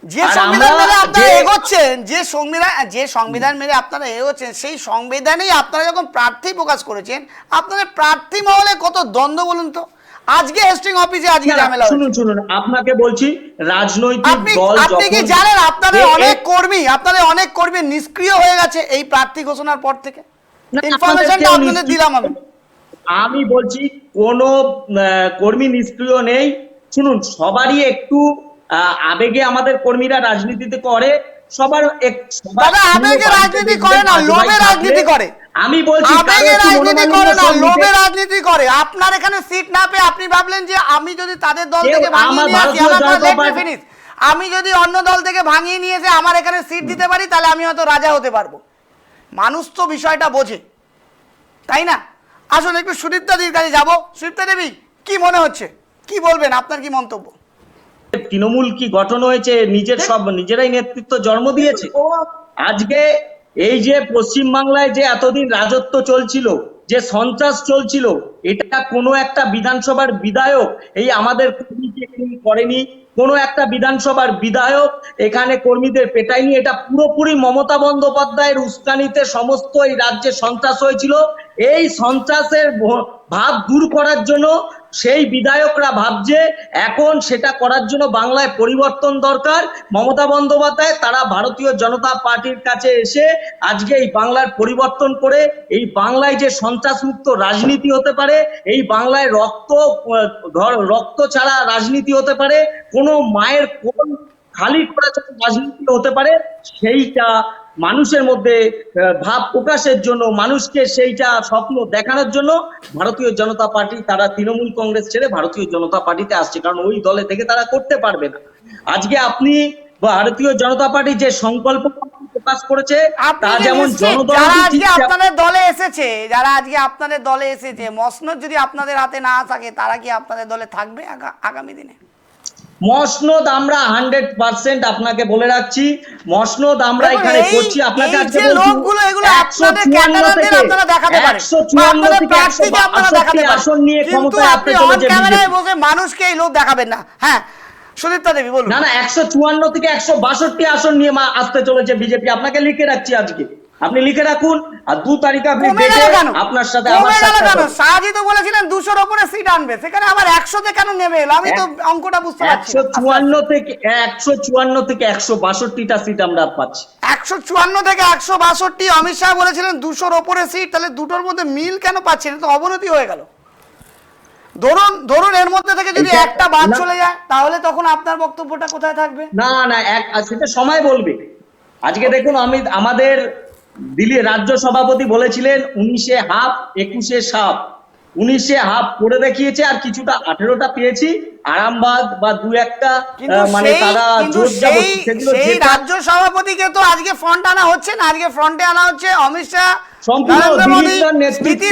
যে সংবিধান মেনে আপনারা এগোচ্ছেন, যে সংবিধান মেনে আপনারা এগোচ্ছেন, সেই সংবিধানেই আপনারা যখন প্রার্থী প্রকাশ করেছেন, আপনাদের প্রার্থী মহলে কত দ্বন্দ্ব বলুন তো। আজকে হেস্টিং অফিসে আজকে ঝামেলা হচ্ছে। শুনুন, আপনাকে বলছি, রাজনৈতিক দল আপনি কি জানেন আপনাদের অনেক কর্মী নিষ্ক্রিয় হয়ে গেছে এই প্রার্থী ঘোষণার পর থেকে? ইনফরমেশনটা আপনাদের দিলাম আমি বলছি কোন কর্মী নিষ্ক্রিয় নেই। শুনুন, সবারই একটু আবেগে আমাদের কর্মীরা রাজনীতিতে করে, সবার আবেগে রাজনীতি করে না, লোভে রাজনীতি করে। আমি বলছি আবেগে রাজনীতি করে না, লোভে রাজনীতি করে। আপনার এখানে সিট না পেয়ে আপনি ভাবলেন যে আমি যদি তাদের দল থেকে ভাঙিয়ে নিয়ে আসি, আমি যদি অন্য দল থেকে ভাঙিয়ে নিয়ে এসে আমার এখানে সিট দিতে পারি, তাহলে আমি হয়তো রাজা হতে পারবো। মানুষ তো বিষয়টা বোঝে, তাই না? আসলে একটু সুদীপ্তা দিদির কাছে যাবো। সুদীপ্তা দেবী, কি মনে হচ্ছে, কি বলবেন, আপনার কি মন্তব্য? তৃণমূল কি গঠন হয়েছে, নিজেরাই নেতৃত্ব জন্ম দিয়েছে। আজকে এই যে পশ্চিমবাংলায় যে এতদিন রাজত্ব চলছিল, যে সন্ত্রাস চলছিল, এটা কোনো একটা বিধানসভার বিধায়ক এই আমাদের কর্মীকে করেনি, কোনো একটা বিধানসভার বিধায়ক এখানে কর্মীদের পেটায়নি। এটা পুরোপুরি মমতা বন্দ্যোপাধ্যায়ের উস্কানিতে সমস্ত এই রাজ্যে সন্ত্রাস হয়েছিল। এই সন্ত্রাসের ভাব দূর করার জন্য সেই বিধায়করা ভাবছে এখন সেটা করার জন্য বাংলায় পরিবর্তন দরকার। মমতা বন্দ্যোপাধ্যায় তারা ভারতীয় জনতা পার্টির কাছে এসে আজকে এই বাংলার পরিবর্তন করে এই বাংলায় যে সন্ত্রাসমুক্ত রাজনীতি হতে পারে, এই বাংলায় রক্ত ছাড়া রাজনীতি হতে পারে, কোনো মায়ের কোন খালি করা রাজনীতি হতে পারে, সেইটা মানুষের মধ্যে ভাব প্রকাশের জন্য, মানুষকে সেইটা স্বপ্ন দেখানোর জন্য ভারতীয় জনতা পার্টি তারা তৃণমূল কংগ্রেস ছেড়ে ভারতীয় জনতা পার্টিতে আসছে, কারণ ওই দলে থেকে তারা করতে পারবে না। আজকে আপনি ভারতীয় জনতা পার্টি যে সংকল্প প্রকাশ করেছে তা যেমন যারা আজকে আপনাদের দলে এসেছে, যারা আজকে আপনাদের দলে এসেছে, মসনদ যদি আপনাদের হাতে না থাকে তারা কি আপনাদের দলে থাকবে আগামী দিনে? মসনদ আমরা 100% আপনাকে বলে রাখছি, মসনদ আমরা এখানে করছি। আপনাকে আজকে লোকগুলো এগুলো আপনাদের ক্যান্ডিডেটদের আপনারা দেখাতে পারেন, আপনাদের প্রার্থীকে আপনারা দেখাতে পারেন, আসন নিয়ে কিন্তু আপনি অন ক্যামেরায় বসে মানুষকে এই লোক দেখাবেন না। হ্যাঁ সুদীপ্তা দেবী বলুন। না 154 থেকে 162 আসন নিয়ে আসতে চলেছে বিজেপি। আপনাকে লিখে রাখছি, আজকে আপনি লিখে রাখুন, আর 2 তারিখে আপনি আপনার সাথে আমার সাথে সাজি তো বলেছিলেন 200-র উপরে সিট আনবে, সেখানে আবার 100-তে কেন নেমে এলো? আমি তো অঙ্কটা বুঝতে পারছি না। 154 থেকে 162টা সিট আমরা পাচ্ছি। 154 থেকে 162 অমিত শাহ বলেছিলেন 200-র উপরে সিট, তাহলে দুটোর মধ্যে মিল কেন পাচ্ছেন? তো অবনতি হয়ে গেল। ধরুন এর মধ্যে থেকে যদি একটা বাদ চলে যায় তাহলে তখন আপনার বক্তব্যটা কোথায় থাকবে? না সেটা সময় বলবে। আজকে দেখুন আমাদের দিল্লি রাজ্য সভাপতি বলেছিলেন 19-এ হাফ 21-এ সাপ। 19-এ হাফ করে দেখিয়েছে, আর কিছুটা 18টা পেয়েছি আরামবাগ বা 2-1টা মানে তারা জোর যাবে সেগুলো। সেই রাজ্য সভাপতিকে তো আজকে ফ্রন্ট আনা হচ্ছে না, আজকে ফ্রন্টে আনা হচ্ছে অমিত শাহ, সম্পূর্ণ দিলীপদার নেতৃত্বে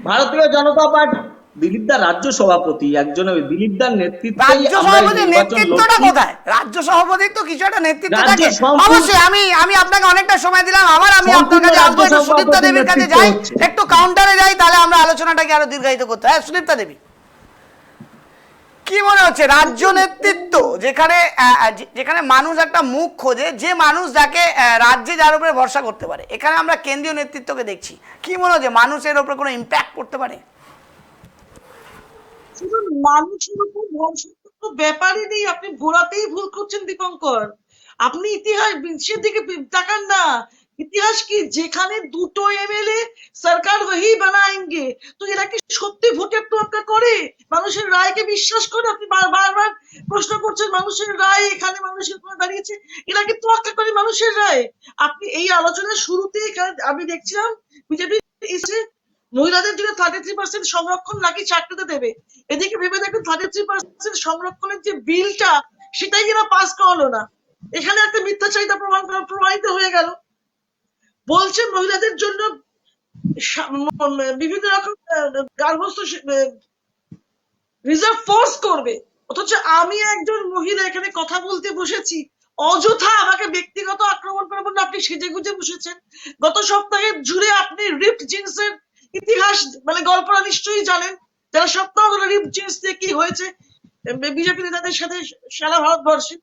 ভারতীয় জনতা পার্টি। দিলীপদার রাজ্য সভাপতি, একজন দিলীপদার নেতৃত্বে রাজ্য সভাপতির নেতৃত্বটা কোথায়? রাজ্য সভাপতির তো কিছু একটা নেতৃত্ব থাকে অবশ্যই। আমি আপনাকে অনেকটা সময় দিলাম, আবার আমি আপনার কাছে আসবো, একটু সুদীপ্তা দেবীর কাছে যাই, একটু কাউন্টারে যাই, তাহলে আমরা আলোচনাটাকে আরো দীর্ঘায়িত করতে। হ্যাঁ সুদীপ্তা দেবী, কি মনে হচ্ছে রাজ্য নেতৃত্ব যেখানে মানুষ একটা মুখ খোঁজে, যে মানুষ যাকে রাজ্যে যার উপরে ভরসা করতে পারে, এখানে আমরা কেন্দ্রীয় নেতৃত্বকে দেখছি, কি মনে হচ্ছে মানুষের উপরে কোনো ইম্প্যাক্ট করতে পারে? মানুষের উপর ভরসা ব্যাপারই নেই, আপনি গোড়াতেই ভুল করছেন দীপঙ্কর। আপনি ইতিহাস বিশ্বের দিকে তাকান না। ইতিহাস কি? যেখানে দুটো এমএলএ সরকার ওহি বানায়েঙ্গে, তো এরা কি সত্যি ভোটের তোয়াক্কা করে? মানুষের রায়কে বিশ্বাস করে? আপনি বারবার প্রশ্ন করছেন মানুষের রায়, এখানে মানুষের উপর দাঁড়িয়েছে, এরা কি তোয়াক্কা করে মানুষের রায়? আপনি এই আলোচনার শুরুতে আমি দেখছিলাম বিজেপি এসে মহিলাদের জন্য 33% সংরক্ষণ নাকি চাকরিতে দেবে। এদিকে ভেবে দেখুন 33% সংরক্ষণের যে বিলটা, সেটাই এরা পাস করালো না। এখানে একটা মিথ্যাচারিতা প্রমাণিত হয়ে গেল। বলছে মহিলাদের জন্য বিভিন্ন রকম গার্হস্থ রিজার্ভ ফোর্স করবে, অথচ আমি একজন মহিলা এখানে কথা বলতে বসেছি, অযথা আমাকে ব্যক্তিগত আক্রমণ করে বললে আপনি সেজে গুজে বসেছেন। গত সপ্তাহে জুড়ে আপনি রিপ্ট জিন্সের ইতিহাস মানে গল্পটা নিশ্চয়ই জানেন, যারা সপ্তাহ হলো রিপ্ট জিন্স দিয়ে কি হয়েছে বিজেপি নেতাদের সাথে সারা ভারতবর্ষে।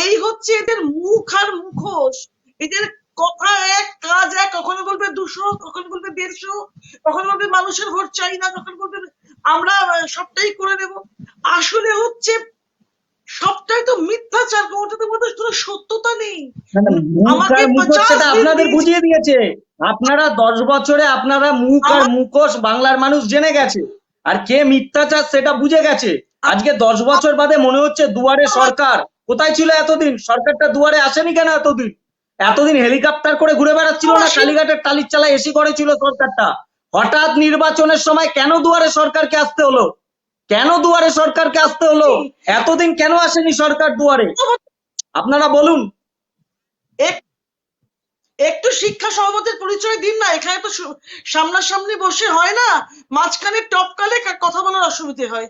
এই হচ্ছে এদের মুখ আর মুখোশ, এদের কথা এক কাজ এক, কখনো বলবে 200, কখনো বলবে 150, কখনো বলবে মানুষের ভোট চাই না, কখনো বলবে আমরা সবটাই করে নেব। আসলে হচ্ছে সবটাই তো মিথ্যাচার, কোনটাতে মধ্যে কোনো সত্যতা নেই। আপনাদের বুঝিয়ে দিয়েছে, আপনারা 10 বছরে আপনারা মুখ আর মুখোশ বাংলার মানুষ জেনে গেছে, আর কে মিথ্যাচার সেটা বুঝে গেছে। আজকে 10 বছর বাদে মনে হচ্ছে দুয়ারে সরকার। কোথায় ছিল এতদিন? সরকারটা দুয়ারে আসেনি কেন এতদিন হেলিকপ্টার করে ঘুরে বেড়াচ্ছিল না? কালীঘাটের টালির চালায় এসি করেছিল সরকারটা। হঠাৎ নির্বাচনের সময় কেন দুয়ারে সরকারকে আসতে হলো? এতদিন কেন আসেনি সরকার দুয়ারে? আপনারা বলুন। একটু শিক্ষা সহমতের পরিচয় দিন না। এখানে তো সামনাসামনি বসে হয় না, মাঝখানে টপকালে কথা বলার অসুবিধে হয়।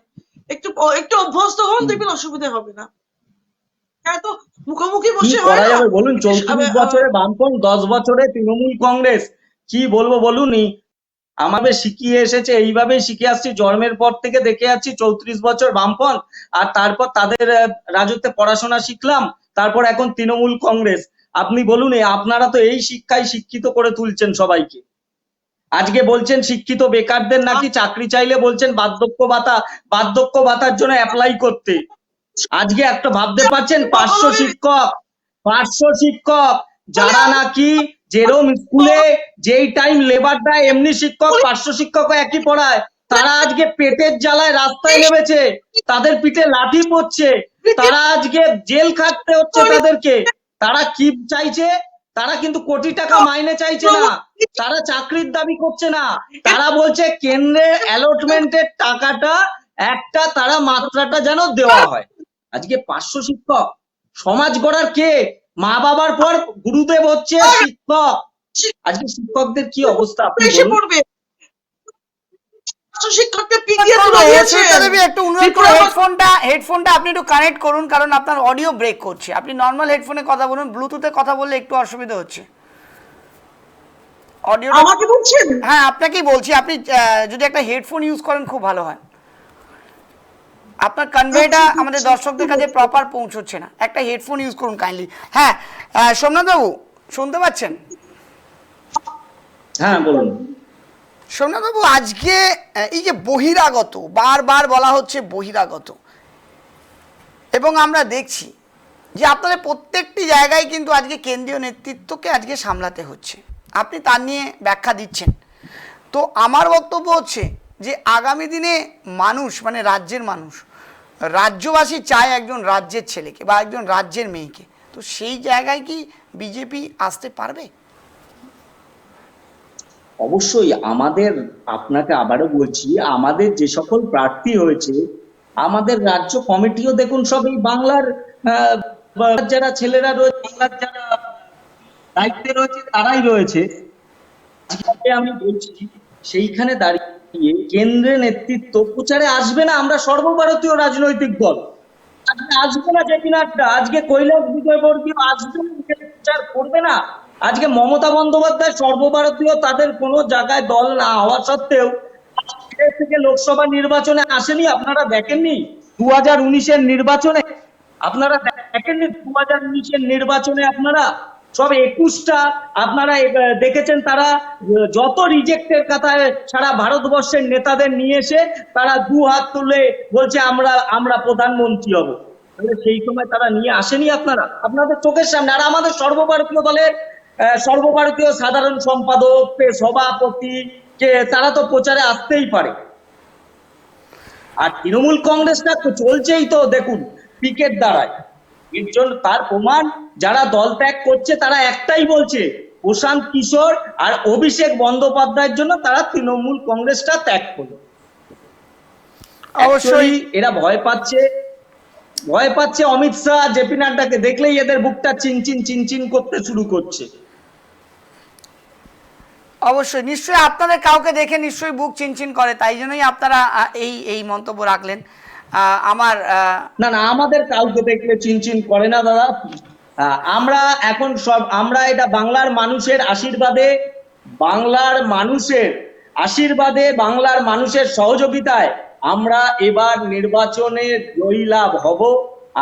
একটু অভ্যস্ত হন, দেখবেন অসুবিধা হবে না। এত মুখোমুখি বসে হয় না। বলুন 34 বছরে বামপন্থ, 10 বছরে তৃণমূল কংগ্রেস, কি বলবো বলুন। আমাদের শিখিয়ে এসেছে, এইভাবেই শিখে আসছি, জন্মের পর থেকে দেখে যাচ্ছি 34 বছর বামপন্থ, আর তারপর তাদের রাজত্বে পড়াশোনা শিখলাম, তারপর এখন তৃণমূল কংগ্রেস। আপনি বলুন, আপনারা তো এই শিক্ষায় শিক্ষিত করে তুলছেন সবাইকে। আজকে বলছেন শিক্ষিত বেকারদের নাকি চাকরি চাইলে বলছেন বার্ধক্য ভাতার জন্য অ্যাপ্লাই করতে। আজকে একটা ভাবতে পারছেন 500 শিক্ষক যারা নাকি যেরকম স্কুলে যেই টাইম লেবার দেয় এমনি শিক্ষক 500 শিক্ষকও একই পড়ায়, তারা আজকে পেটের জ্বালায় রাস্তায় নেমেছে, তাদের পিঠে লাঠি পড়ছে, তারা আজকে জেল খাটতে হচ্ছে তাদেরকে। তারা কি চাইছে? তারা কিন্তু কোটি টাকা মাইনে চাইছে না, তারা চাকরির দাবি করছে না, তারা বলছে কেন্দ্রের অ্যালটমেন্টের টাকাটা একটা তারা মাত্রাটা যেন দেওয়া হয়। আজকে 500 শিক্ষক, সমাজ গড়ার কে? মা বাবার পর গুরুদেব হচ্ছে শিক্ষক। আজকে শিক্ষকদের কি অবস্থা আপনি এসে বলুন? পড়বে শিক্ষককে পিটিয়ে তুলে দিয়েছে। একটু অনুরোধ করবো, হেডফোনটা আপনি একটু কানেক্ট করুন, কারণ আপনার অডিও ব্রেক করছে। আপনি নর্মাল হেডফোনে কথা বলুন, ব্লুটুথে কথা বললে একটু অসুবিধা হচ্ছে। অডিও আমাকে বলছেন? হ্যাঁ, আপনাকেই বলছি, আপনি যদি একটা হেডফোন ইউজ করেন খুব ভালো হয়। আপনার কনভেটা আমাদের দর্শকদের কাছে প্রপার পৌঁছচ্ছে না, একটা হেডফোন ইউজ করুন কাইন্ডলি। হ্যাঁ, সোমনাথ বাবু শুনতে পাচ্ছেন? হ্যাঁ বলুন। সোমনাথ বাবু, আজকে এই যে বহিরাগত, বারবার বলা হচ্ছে বহিরাগত, এবং আমরা দেখছি যে আপনাদের প্রত্যেকটি জায়গায় কিন্তু আজকে কেন্দ্রীয় নেতৃত্বকে আজকে সামলাতে হচ্ছে, আপনি তার নিয়ে ব্যাখ্যা দিচ্ছেন। তো আমার বক্তব্য হচ্ছে যে আগামী দিনে মানুষ, মানে রাজ্যের মানুষ, রাজ্যবাসী চায় একজন রাজ্যের ছেলেকে বা একজন রাজ্যের মেয়েকে, তো সেই জায়গায় কি বিজেপি আসতে পারবে? অবশ্যই আমাদের, আপনাকে আবারও বলছি, আমাদের যে সকল প্রার্থী হয়েছে, আমাদের রাজ্য কমিটিও দেখুন সব এই বাংলার যারা ছেলেরা রয়েছে, বাংলার যারা দায়িত্বে রয়েছে তারাই রয়েছে। আজকে আমি বলছি, সেইখানে দাঁড়িয়ে কেন্দ্রের নেতৃত্ব প্রচারে আসবে না। আমরা সর্বভারতীয় রাজনৈতিক দল, আজকে আসবে না জেপি নাড্ডা, আজকে কৈলাস বিজয়বর্গীয় আসবে না, প্রচার করবে না। আজকে মমতা বন্দ্যোপাধ্যায় সর্বভারতীয় তাদের কোনো জায়গায় দল না হওয়া সত্ত্বেও থেকে লোকসভা নির্বাচনে আসেনি। আপনারা দেখেননি 2019-এর নির্বাচনে? আপনারা দেখেননি 2019-এর নির্বাচনে? আপনারা সব 21টা আপনারা দেখেছেন, তারা যত রিজেক্টের কথায় সারা ভারতবর্ষের নেতাদের নিয়ে এসে তারা দু হাত তুলে বলছে আমরা প্রধানমন্ত্রী হব। তাহলে সেই সময় তারা নিয়ে আসেনি আপনারা, আপনাদের চোখের সামনে। আর আমাদের সর্বভারতীয় দলের সর্বভারতীয় সাধারণ সম্পাদক, সভাপতি, যে তারা তো প্রচারে আসতেই পারে। আর তৃণমূল কংগ্রেসটা তো চলছেই, তো দেখুন পিকেট দ্বারায়। এর জন্য তার প্রমাণ যারা দল ত্যাগ করছে তারা একটাই বলছে, প্রশান্ত কিশোর আর অভিষেক বন্দ্যোপাধ্যায়ের জন্য তারা তৃণমূল কংগ্রেসটা ত্যাগ করলো। অবশ্যই এরা ভয় পাচ্ছে অমিত শাহ, জেপি নাড্ডাকে দেখলেই এদের বুকটা চিনচিন করতে শুরু করছে। অবশ্যই, নিশ্চয়ই আপনাদের কাউকে দেখে নিশ্চয়ই বুক চিনচিন করে, তাই জন্যই আপনারা এই মন্তব্য রাখলেন। আমার না, আমাদের কাউকে দেখলে চিনচিন করে না দাদা। আমরা এখন আমরা এটা বাংলার মানুষের আশীর্বাদে, বাংলার মানুষের সহযোগিতায় আমরা এবার নির্বাচনে জয়লাভ হব।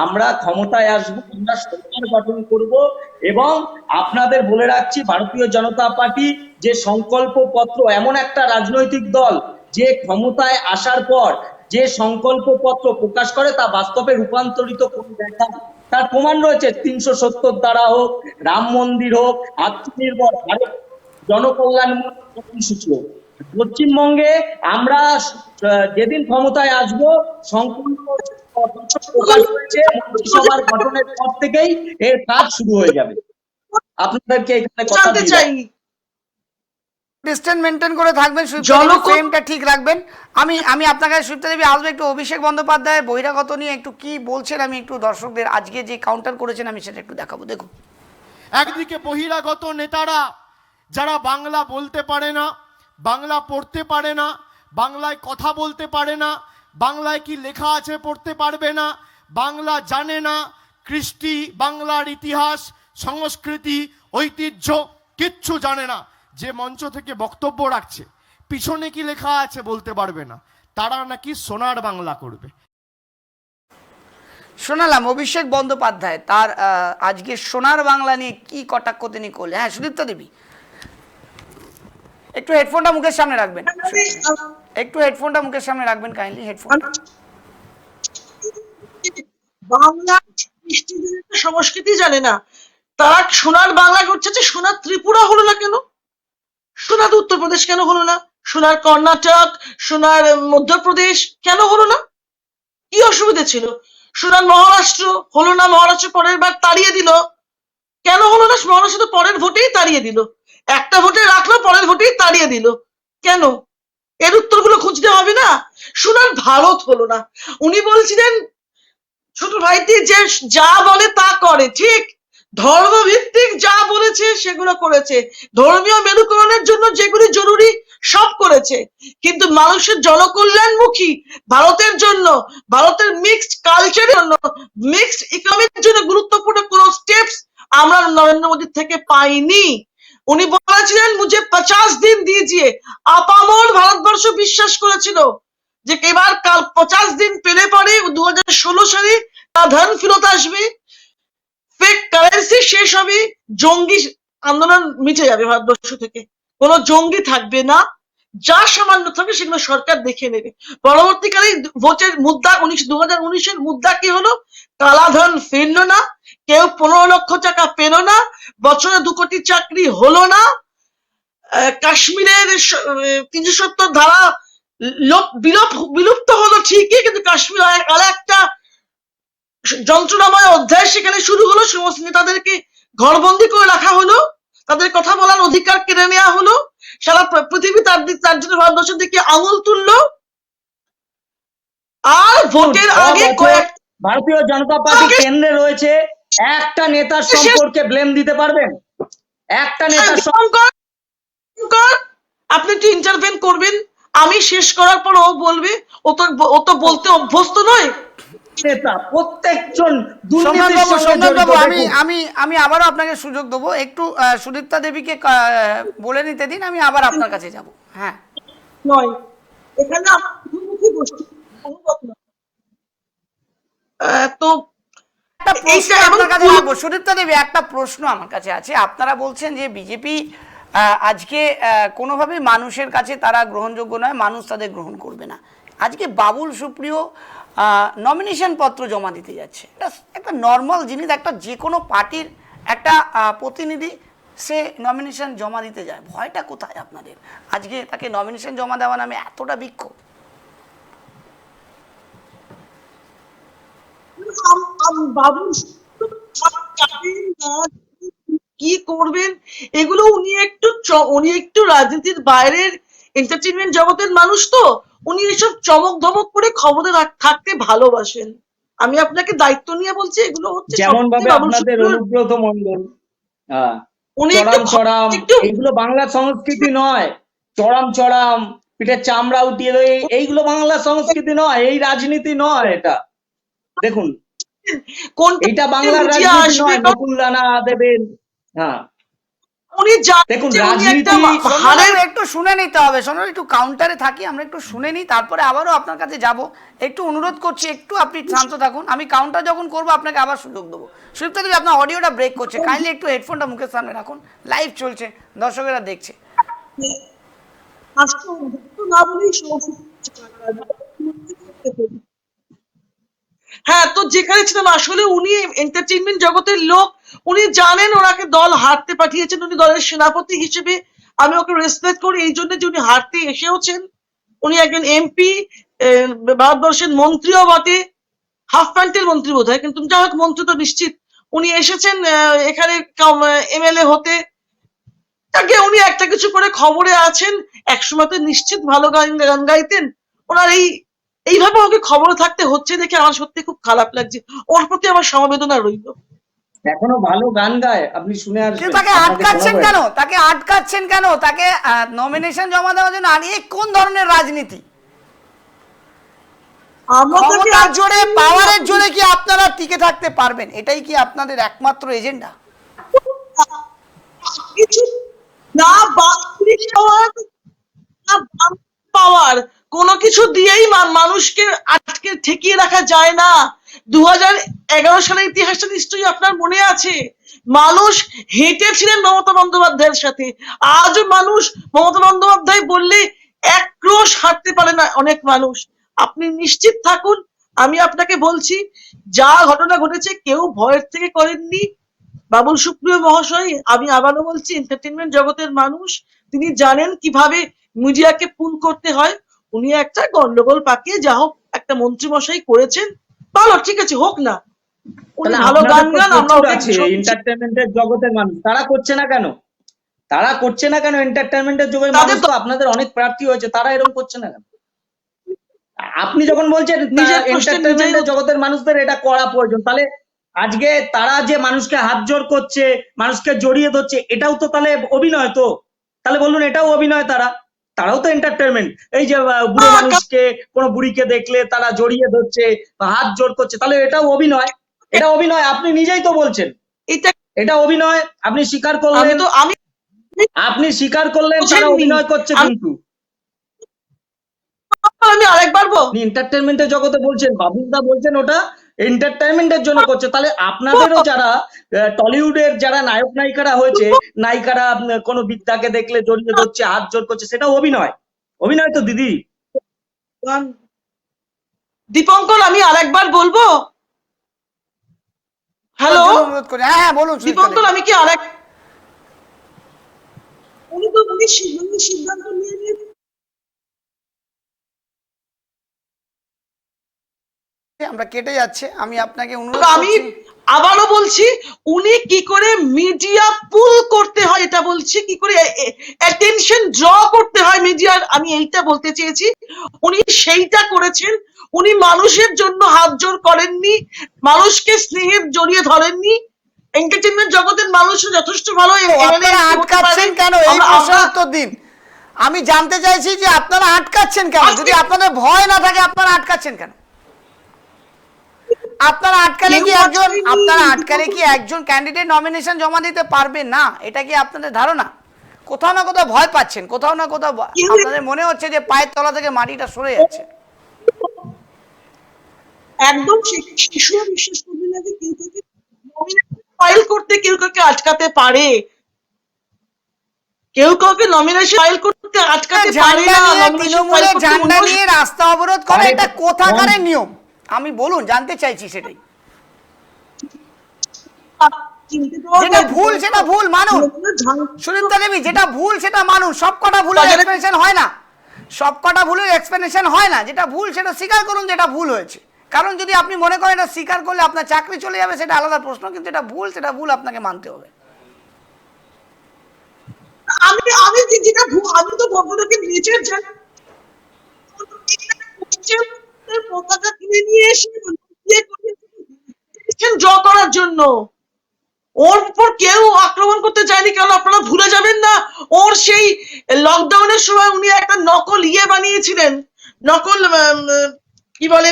আমরা ক্ষমতায় আসবো, আমরা সরকার গঠন করব, এবং আপনাদের বলে রাখছি, ভারতীয় জনতা পার্টি যে সংকল্প পত্র, এমন একটা রাজনৈতিক দল যে ক্ষমতায় আসার পর যে সংকল্প পত্র প্রকাশ করে তা বাস্তবে রূপান্তরিত করে দেখা, তার প্রমাণ রয়েছে। 370 ধারা হোক, রাম মন্দির হোক, আত্মনির্ভর ভারত, জনকল্যাণমূলক কর্মসূচি হোক। পশ্চিমবঙ্গে আমরা যেদিন ক্ষমতায় আসবো সংকল্প প্রকাশ হয়েছে, মন্ত্রিসভার গঠনের পর থেকেই এর কাজ শুরু হয়ে যাবে। আপনাদেরকে এখানে কথা জানতে চাই, ডিস্টেন্স মেনটেন করে থাকবেন, ফ্রেমটা ঠিক রাখবেন। আমি আপনার কাছে সুপ্রিয়া দেবী আসবো। একটু অভিষেক বন্দ্যোপাধ্যায় বহিরাগত নিয়ে একটু কি বলছেন, আমি একটু দর্শকদের আজকে যে কাউন্টার করেছেন আমি সেটা একটু দেখাবো, দেখুন। একদিকে বহিরাগত নেতারা যারা বাংলা বলতে পারে না, বাংলা পড়তে পারে না, বাংলায় কথা বলতে পারে না, বাংলায় কি লেখা আছে পড়তে পারবে না, বাংলা জানে না, কৃষ্টি, বাংলার ইতিহাস, সংস্কৃতি, ঐতিহ্য কিচ্ছু জানে না, যে মঞ্চ থেকে বক্তব্য রাখছে, পিছনে কি লেখা আছে বলতে পারবে না, তারা নাকি সোনার বাংলা করবে। শোনালাম অভিষেক বন্দ্যোপাধ্যায় তার আজকে সোনার বাংলা নিয়ে কি কটাক্ষ তিনি করলেন। হ্যাঁ, সুদীপ্তা দেবী, একটু হেডফোনটা মুখের সামনে রাখবেন, একটু হেডফোনটা মুখের সামনে রাখবেন কাইন্ডলি হেডফোনটা। বাংলা মিষ্টিদের একটা সংস্কৃতি জানে না, তারা সোনার বাংলা করছে, যে সোনার ত্রিপুরা হলো না কেন, সোনার উত্তরপ্রদেশ কেন হলো না, সোনার কর্ণাটক, সোনার মধ্যপ্রদেশ কেন হলো না, কি অসুবিধা ছিল? সোনার মহারাষ্ট্র হলো না, মহারাষ্ট্র পরের বার তাড়িয়ে দিল, কেন হলো না? মহারাষ্ট্র তো পরের ভোটেই তাড়িয়ে দিল, একটা ভোটে রাখলো, পরের ভোটেই তাড়িয়ে দিল, কেন? এর উত্তরগুলো খুঁজতে হবে না? সোনার ভারত হলো না, উনি বলছিলেন ছোট ভাইটি যে যা বলে তা করে, ঠিক, ধর্মভিত্তিক যা বলেছে সেগুলো করেছে, ধর্মীয় মেরুকরণের জন্য যেগুলি জরুরি সব করেছে, কিন্তু মানুষের জনকল্যাণমুখী ভারতের জন্য, ভারতের মিক্সড কালচারের জন্য, মিক্সড ইকোনমির জন্য গুরুত্বপূর্ণ কোন স্টেপস আমরা নরেন্দ্র মোদীর থেকে পাইনি। উনি বলেছিলেন মুঝে 50 দিন দিজিয়ে, আপামর ভারতবর্ষ বিশ্বাস করেছিল যে এবার কাল 50 দিন পেলে পরে 2016 সালে ধন ফেরত আসবে, ফেক কারেন্সি শেষ হবে, জঙ্গি আন্দোলন মিটে যাবে ভারতবর্ষ থেকে, কোনো জঙ্গি থাকবে না, যা সামান্য থাকবে সেগুলো সরকার দেখে নেবে। পরবর্তীকালে ভোটের মুদ্রা 2019-এর মুদ্রা কি হলো? কালাধন ফিরলো না, কেউ 15 লক্ষ টাকা পেল না, বছরে 2 কোটি চাকরি হলো না, কাশ্মীরের 370 ধারা বিলুপ্ত হলো ঠিকই, কিন্তু কাশ্মীর আর একটা যন্ত্রণাময় অধ্যায় সেখানে শুরু হলো, সমস্ত নেতাদেরকে ঘরবন্দি করে রাখা হলো, তাদের কথা বলার অধিকার কেড়ে নেওয়া হলো, সারা পৃথিবী তার জন্য ভারতবর্ষের দিকে আঙুল তুললো। আর ভোটের আগে ভারতীয় জনতা পার্টি কেন্দ্রে রয়েছে, একটা নেতার সম্পর্কে ব্লেম দিতে পারবেন? একটা নেতার আপনি একটু ইন্টারভেন করবেন, আমি শেষ করার পর ও বলবে, ও তো বলতে অভ্যস্ত নয়। নেতা প্রত্যেকজন সোমনাথবাবু, আমি আবারও আপনাকে সুযোগ দেবো, একটু সুদীপ্তা দেবীকে বলে নিতে দিন, আমি আবার আপনার কাছে যাব। হ্যাঁ, নয়, এখানে মুখোমুখি বসছি, তো একটা প্রশ্ন আপনার কাছে রাখবো। সুদীপ্তা দেবী, একটা প্রশ্ন আমার কাছে আছে। আপনারা বলছেন যে বিজেপি আজকে কোনোভাবেই মানুষের কাছে তারা গ্রহণযোগ্য নয়, মানুষ তাদের গ্রহণ করবে না। আজকে বাবুল সুপ্রিয় নমিনেশন পত্র জমা দিতে যাচ্ছে, একটা নর্মাল জিনিস, একটা যে কোনো পার্টির একটা প্রতিনিধি সে নমিনেশন জমা দিতে যায়, ভয়টা কোথায় আপনাদের? আজকে তাকে নমিনেশন জমা দেওয়া নামে এতটা বিক্ষোভ। বাবু কি করবেন এগুলো উনি একটু রাজনীতির বাইরের এন্টারটেইনমেন্ট জগতের মানুষ, তো উনি এসব চমক ধমক করে খবরে থাকতে ভালোবাসেন। আমি আপনাকে দায়িত্ব নিয়ে বলছি, এগুলো হচ্ছে যেমন ভাবে আপনাদের অনুব্রত মণ্ডল, চড়াম এইগুলো বাংলা সংস্কৃতি নয়, চড়াম পিঠে চামড়া উঠিয়ে দেয়, এইগুলো বাংলা সংস্কৃতি নয়, এই রাজনীতি নয়, এটা দেখুন, এটা বাংলার রাজনীতি নয়। নকুল দানা দেবেন, হ্যাঁ দেখুন রাজনীতি। একটু শুনে নিতে হবে, শোনো, একটু কাউন্টারে থাকি আমরা, একটু শুনে নিই, তারপরে আবারও আপনার কাছে যাব। একটু অনুরোধ করছি, একটু আপনি শান্ত থাকুন, আমি কাউন্টার যখন করবো আপনাকে আবার সুযোগ দেবো। সুদীপ্তা দেবী, আপনার অডিওটা ব্রেক করছে, কাইন্ডলি একটু হেডফোনটা মুখের সামনে রাখুন, লাইভ চলছে, দর্শকেরা দেখছে। হ্যাঁ, তো যেখানে ছিলাম, আসলে উনি এন্টারটেইনমেন্ট জগতের লোক, উনি জানেন ওনাকে দল হারতে পাঠিয়েছেন, উনি দলের সেনাপতি হিসেবে আমি ওকে রেসপেক্ট করি এই জন্য যে উনি হারতে এসেওছেন। উনি একজন এমপি, ভারতবর্ষের মন্ত্রীও বটে, হাফ প্যান্টের মন্ত্রী বোধ হয়, কিন্তু যাই হোক মন্ত্রী তো নিশ্চিত। উনি এসেছেন এখানে এমএলএ হতে, তাকে উনি একটা কিছু করে খবরে আছেন, একসময় তো নিশ্চিত ভালো গান গাইতেন। ওনার এইভাবে ওকে খবরে থাকতে হচ্ছে দেখে আমার সত্যি খুব খারাপ লাগছে, ওর প্রতি আমার সমবেদনা রইল। এখনো ভালো গান গায়, আপনি শুনে আসবেন। তাকে আটকাচ্ছেন কেন? তাকে আটকাচ্ছেন কেন? তাকে নমিনেশন জমা দেওয়ার জন্য? আর এই কোন ধরনের রাজনীতি? ক্ষমতার জোরে, পাওয়ারের জোরে কি আপনারা টিকে থাকতে পারবেন? এটাই কি আপনাদের একমাত্র এজেন্ডা? কিছু না, পাওয়ার কোনো কিছু দিয়েই মানুষকে আটকে ঠেকিয়ে রাখা যায় না। 2011 সালের ইতিহাসটা নিশ্চয়ই আপনার মনে আছে। মানুষ হেঁটেছিলেন মমতা বন্দ্যোপাধ্যায়ের সাথে। আজও মানুষ মমতা বন্দ্যোপাধ্যায় বললে এক ক্রোশ হাঁটতে পারে না অনেক মানুষ। আপনি নিশ্চিত থাকুন, আমি আপনাকে বলছি, যা ঘটনা ঘটেছে কেউ ভয়ের থেকে করেননি। বাবুল সুপ্রিয় মহাশয়, আমি আবারও বলছি, এন্টারটেনমেন্ট জগতের মানুষ, তিনি জানেন কিভাবে মিডিয়াকে পুল করতে হয়। উনি একটা গন্ডগোল পাকিয়ে যা হোক একটা মন্ত্রীমশাই করেছেন, ভালো, ঠিক আছে, হোক না। উনি তাহলে ভালো গান আপনাদের তো গান, আমরা প্রচুর ওকে আছে শুনছি। এন্টারটেনমেন্টের জগতের মানুষ, তারা করছে না কেন? তারা করছে না কেন? এন্টারটেনমেন্টের জগতের তাদের মানুষ তো আপনাদের অনেক প্রার্থী হয়েছে, তারা এরকম করছে না কেন? আপনি যখন বলছেন নিজের প্রশ্নে নিজেই এন্টারটেনমেন্টের জগতের মানুষদের এটা করা প্রয়োজন, তাহলে আজকে তারা যে মানুষকে হাত জোড় করছে, মানুষকে জড়িয়ে ধরছে, এটাও তো তাহলে অভিনয় তো? তাহলে বলুন এটাও অভিনয়, তারাও তো এন্টারটেনমেন্ট। এই যে বুড়ো মানুষকে, কোনো বুড়িকে দেখলে তারা জড়িয়ে ধরছে বা হাত জোড় করছে, তাহলে এটাও অভিনয়। এটা অভিনয়, আপনি নিজেই তো বলছেন এটা এটা অভিনয়। আপনি স্বীকার আমি করলেন, তো আমি আপনি স্বীকার করলেন তারা বুঝেননি। অভিনয় করছে, আমি কিন্তু আমি আরেকবার বলবো, আপনি এন্টারটেনমেন্টের জগতে বলছেন, বাবুলদা বলছেন ওটা এন্টারটেনমেন্টের জন্য করছে। তাহলে আপনাদেরও যারা টলিউডের যারা নায়ক নায়িকারা হয়েছে, নায়িকারা কোনো বিদ্যাকে দেখলে জড়িয়ে ধরছে, হাত জোড় করছে, সেটা অভিনয়। অভিনয় তো দিদি। দীপঙ্কর, আমি আরেকবার বলবো। হ্যালো জন্য অনুরোধ করি। হ্যাঁ হ্যাঁ, বলুন সুজিত দীপঙ্কর, দেবী। আমি কি উনি সিদ্ধান্ত নিয়ে নিয়েছেন। আমরা কেটে যাচ্ছে, আমি আপনাকে অনুরোধ আমি করছি। আবারও বলছি, উনি কি করে মিডিয়া পুল করতে হয় এটা বলছি, কি করে অ্যাটেনশন ড্র করতে হয় মিডিয়ার, আমি এইটা বলতে চেয়েছি। উনি সেইটা করেছেন। উনি মানুষের জন্য হাত জোড় করেননি, মানুষকে স্নেহের জড়িয়ে ধরেননি। এন্টারটেনমেন্ট জগতের মানুষও যথেষ্ট ভালো আপনারা আটকাচ্ছেন কেন? এই প্রশ্নের উত্তর দিন। আমি জানতে চাইছি যে আপনারা আটকাচ্ছেন কেন? যদি আপনাদের ভয় না থাকে আপনারা আটকাচ্ছেন কেন? আপনারা আটকালে কি একজন ক্যান্ডিডেট নমিনেশন জমা দিতে পারবে না? এটা কি আপনাদের ধারণা? কোথাও না কোথাও ভয় পাচ্ছেন, কোথাও না কোথাও আপনাদের মনে হচ্ছে যে পায়ের তলা থেকে মাটিটা সরে যাচ্ছে। একদম শিশু বিশ্বাস করবে না যে কেউ কাউকে ফাইল করতে, কেউ কাউকে আটকাতে পারে। কেউ কাউকে নমিনেশন ফাইল করতে আটকাতে পারে ঝান্ডা না। নিয়ে, নমিনেশন ফাইল তৃণমূলের করতে ঝান্ডা নিয়ে রাস্তা অবরোধ করে, এটা কোথাকারের নিয়ম? আমি বলুন, জানতে চাইছি সেটাই। যেটা ভুল সেটা ভুল মানুন। সুনীতা দেবী, যেটা ভুল সেটা মানুন। সবকটা ভুলের এক্সপ্লেনেশন হয় না, সবকটা ভুলের এক্সপ্লেনেশন হয় না। যেটা ভুল সেটা স্বীকার করুন, যেটা ভুল হয়েছে। কারণ যদি আপনি মনে করেন এটা স্বীকার করলে আপনার চাকরি চলে যাবে, সেটা আলাদা প্রশ্ন, কিন্তু এটা ভুল, সেটা ভুল, আপনাকে মানতে হবে। আমি আমি যেটা আমি তো ভদ্রলোকের নেচার জানি। পতাকা কিনে নিয়ে এসে ড্র করার জন্য ওর উপর কেউ আক্রমণ করতে চায়নি। কেন আপনারা ভুলে যাবেন না, ওর সেই লকডাউনের সময় উনি একটা নকল বানিয়েছিলেন, নকল কি বলে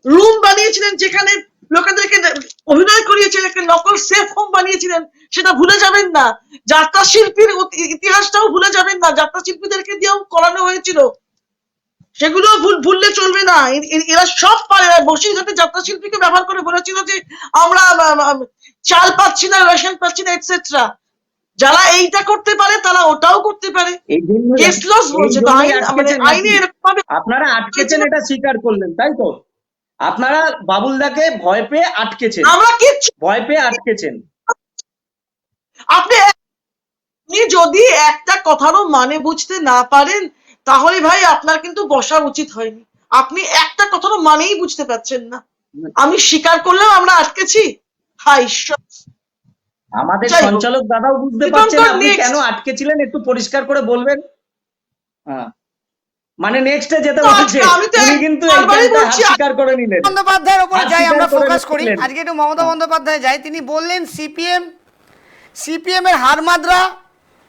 রুম বানিয়েছিলেন, যেখানে লোকেদেরকে অভিনয় করিয়েছিলেন, একটা নকল সেফ হোম বানিয়েছিলেন। সেটা ভুলে যাবেন না। যাত্রা শিল্পীর ইতিহাসটাও ভুলে যাবেন না, যাত্রা শিল্পীদেরকে দিয়েও করানো হয়েছিল, সেগুলো ভুললে চলবে না। এরা সব পারে। বসিরহাটে যাত্রা শিল্পীকে ব্যবহার করে বলেছিল যে আমরা চাল পাচ্ছি না, রেশন পাচ্ছি না, এটসেট্রা। যারা এইটা করতে পারে তারা ওটাও করতে পারে। কেস লস বলছে তো, আইন মানে আইনে এরকম ভাবে আপনারা আটকেছেন, এটা স্বীকার করলেন, তাই তো? আপনারা বাবুলদাকে ভয় পেয়ে আটকেছেন, আমরা কিচ্ছু, ভয় পেয়ে আটকেছেন। আপনি যদি একটা কথারও মানে বুঝতে না পারেন, তাহলে ভাই আপনার কিন্তু বসা উচিত হয়নি। আপনি একটা কথারও মানেই বুঝতে পারছেন না। আমি স্বীকার করলাম আমরা আটকেছি। হাই ঈশ্বর, আমাদের যাই হোক। সঞ্চালক দাদাও বুঝতে দীপঙ্কর, পারছেন না আপনি next। কেন আটকেছিলেন, একটু পরিষ্কার করে বলবেন। হ্যাঁ, মানে নেক্সটে যেতে তো বলছে, আমি তো উনি কিন্তু বারবারই এইখানটা হাত বলছি, স্বীকার করে নিলেন। বন্দ্যোপাধ্যায়ের উপরে হাত যাই, স্বীকার আমরা করে ফোকাস করি নিলেন। আজকে একটু মমতা বন্দ্যোপাধ্যায় যাই। তিনি বললেন সিপিএম এর হারমাদরা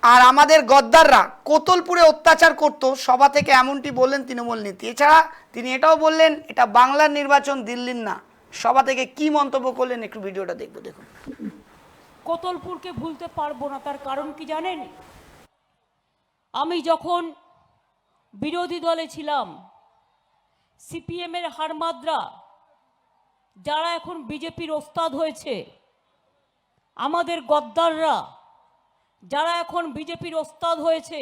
আর আমাদের গদ্দাররা কোতলপুরে অত্যাচার করত, সভা থেকে এমনটি বললেন তৃণমূল নীতি। এছাড়া তিনি এটাও বললেন এটা বাংলার নির্বাচন, দিল্লির না। সভা থেকে কি মন্তব্য করলেন একটু ভিডিওটা দেখবো, দেখুন। কোতলপুরকে ভুলতে পারবো না, তার কারণ কি জানেন? আমি যখন বিরোধী দলে ছিলাম, সিপিএমের হারমাদরা যারা এখন বিজেপির ওস্তাদ হয়েছে, আমাদের গদ্দাররা যারা এখন বিজেপির ওস্তাদ হয়েছে,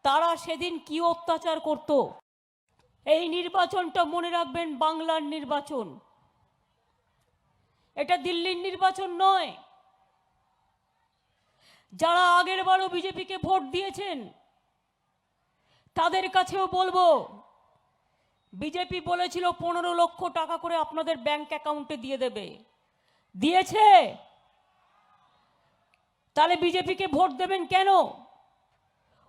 তারা সেদিন কি অত্যাচার করত। এই নির্বাচনটা মনে রাখবেন, বাংলার নির্বাচন, এটা দিল্লির নির্বাচন নয়। যারা আগের বারও বিজেপিকে ভোট দিয়েছেন তাদের কাছেও বলবো, বিজেপি বলেছিল 15 লক্ষ টাকা করে আপনাদের ব্যাংক অ্যাকাউন্টে দিয়ে দেবে, দিয়েছে? তাহলে বিজেপিকে ভোট দেবেন কেন?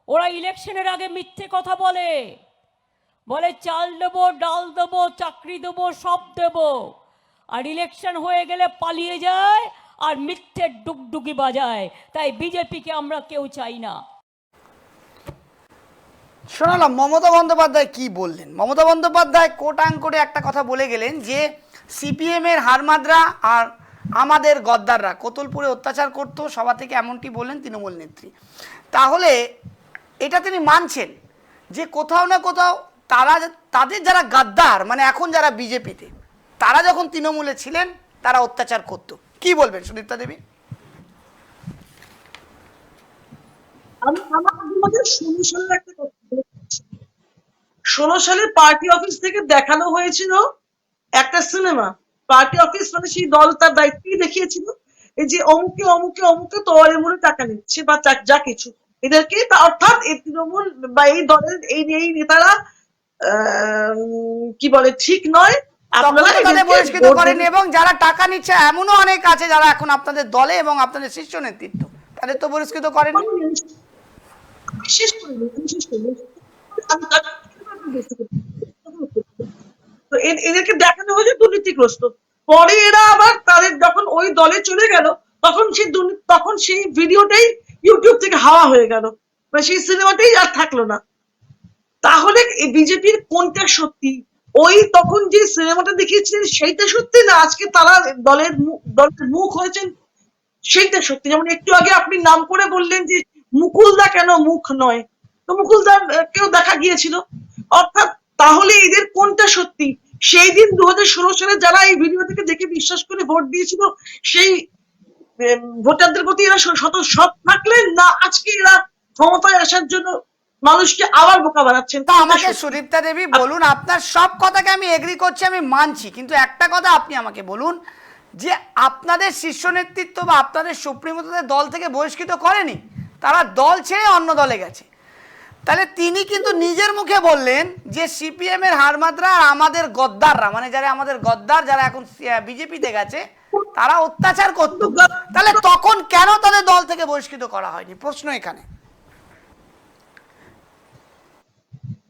ওরা ইলেকশনের আগে মিথ্যে কথা বলে, বলে চাল দেবো, ডাল দেবো, চাকরি দেবো, সব দেবো, আর ইলেকশন হয়ে গেলে পালিয়ে যায় আর মিথ্যের ডুগডুগি বাজায়। তাই বিজেপিকে আমরা কেউ চাই না। শোনালাম মমতা বন্দ্যোপাধ্যায় কি বললেন। মমতা বন্দ্যোপাধ্যায় কোটাং করে একটা কথা বলে গেলেন যে সিপিএমের হারমাদরা আর আমাদের গদ্দাররা কোতুলপুরে অত্যাচার করতো, সভা থেকে এমনটি বললেন তৃণমূল নেত্রী। তাহলে এটা তিনি মানছেন যে কোথাও না কোথাও তাদের যারা গাদ্দার, মানে এখন যারা বিজেপিতে, তারা যখন তৃণমূলে ছিলেন তারা অত্যাচার করতো। কি বলবেন সুদীপ্তা দেবী? আমি আমাদের 16 সালের একটা কথা বলি। 16 সালে পার্টি অফিস থেকে দেখানো হয়েছিল একটা সিনেমা। পার্টি অফিস মানে সেই দল তার দায়িত্বই দেখিয়েছিল এই যে অমুকে অমুকে অমুকে তোয়ারে মুড়ে টাকা নিচ্ছে বা যা কিছু এদেরকে, অর্থাৎ এই তৃণমূল বা এই দলের এই নেতারা কি বলে ঠিক নয়, আপনারা তাদের এদেরকে বহিষ্কৃত ভোট করেন। দেবেন। এবং যারা টাকা নিচ্ছে এমনও অনেক আছে যারা এখন আপনাদের দলে এবং আপনাদের শীর্ষ নেতৃত্ব, তাদের তো বহিষ্কৃত করেন। শেষ করিনি। তো এদেরকে দেখানো হয়েছে দুর্নীতিগ্রস্ত। পরে এরা আবার তাদের যখন ওই দলে চলে গেল তখন সেই ভিডিওটাই ইউটিউব থেকে হাওয়া হয়ে গেল, মানে সেই সিনেমাটাই আর থাকলো না। তাহলে বিজেপির কোনটা সত্যি? ওই তখন যে সিনেমাটা দেখিয়েছিলেন সেইটা সত্যি, না আজকে তারা দলের মুখ হয়েছেন সেইটা সত্যি? যেমন একটু আগে আপনি নাম করে বললেন যে মুকুলদা কেন মুখ নয়, তো মুকুলদা কেউ দেখা গিয়েছিল। অর্থাৎ তাহলে এদের কোনটা সত্যি? সেই দিন 2016 সালে যারা এই ভিডিও থেকে দেখে বিশ্বাস করে ভোট দিয়েছিল সেই ভোটারদের প্রতি এরা সৎ থাকলেন, না আজকে এরা ক্ষমতায় আসার জন্য মানুষকে আবার বোকা বানাচ্ছেন? তা আমাকে সুদীপ্তা দেবী বলুন, আপনার সব কথাকে আমি এগ্রি করছি, আমি মানছি, কিন্তু একটা কথা আপনি আমাকে বলুন যে আপনাদের শীর্ষ নেতৃত্ব বা আপনাদের সুপ্রিমোদের দল থেকে বহিষ্কৃত করেনি, তারা দল ছেড়ে অন্য দলে গেছে। তাহলে তিনি কিন্তু নিজের মুখে বললেন যে সিপিএম এর হারমাদরা আর আমাদের গদ্দাররা, মানে যারা আমাদের গদ্দার যারা এখন বিজেপিতে গেছে, তারা অত্যাচার করত। তাহলে তখন কেন তাদের দল থেকে বহিষ্কৃত করা হয়নি? প্রশ্ন এখানে।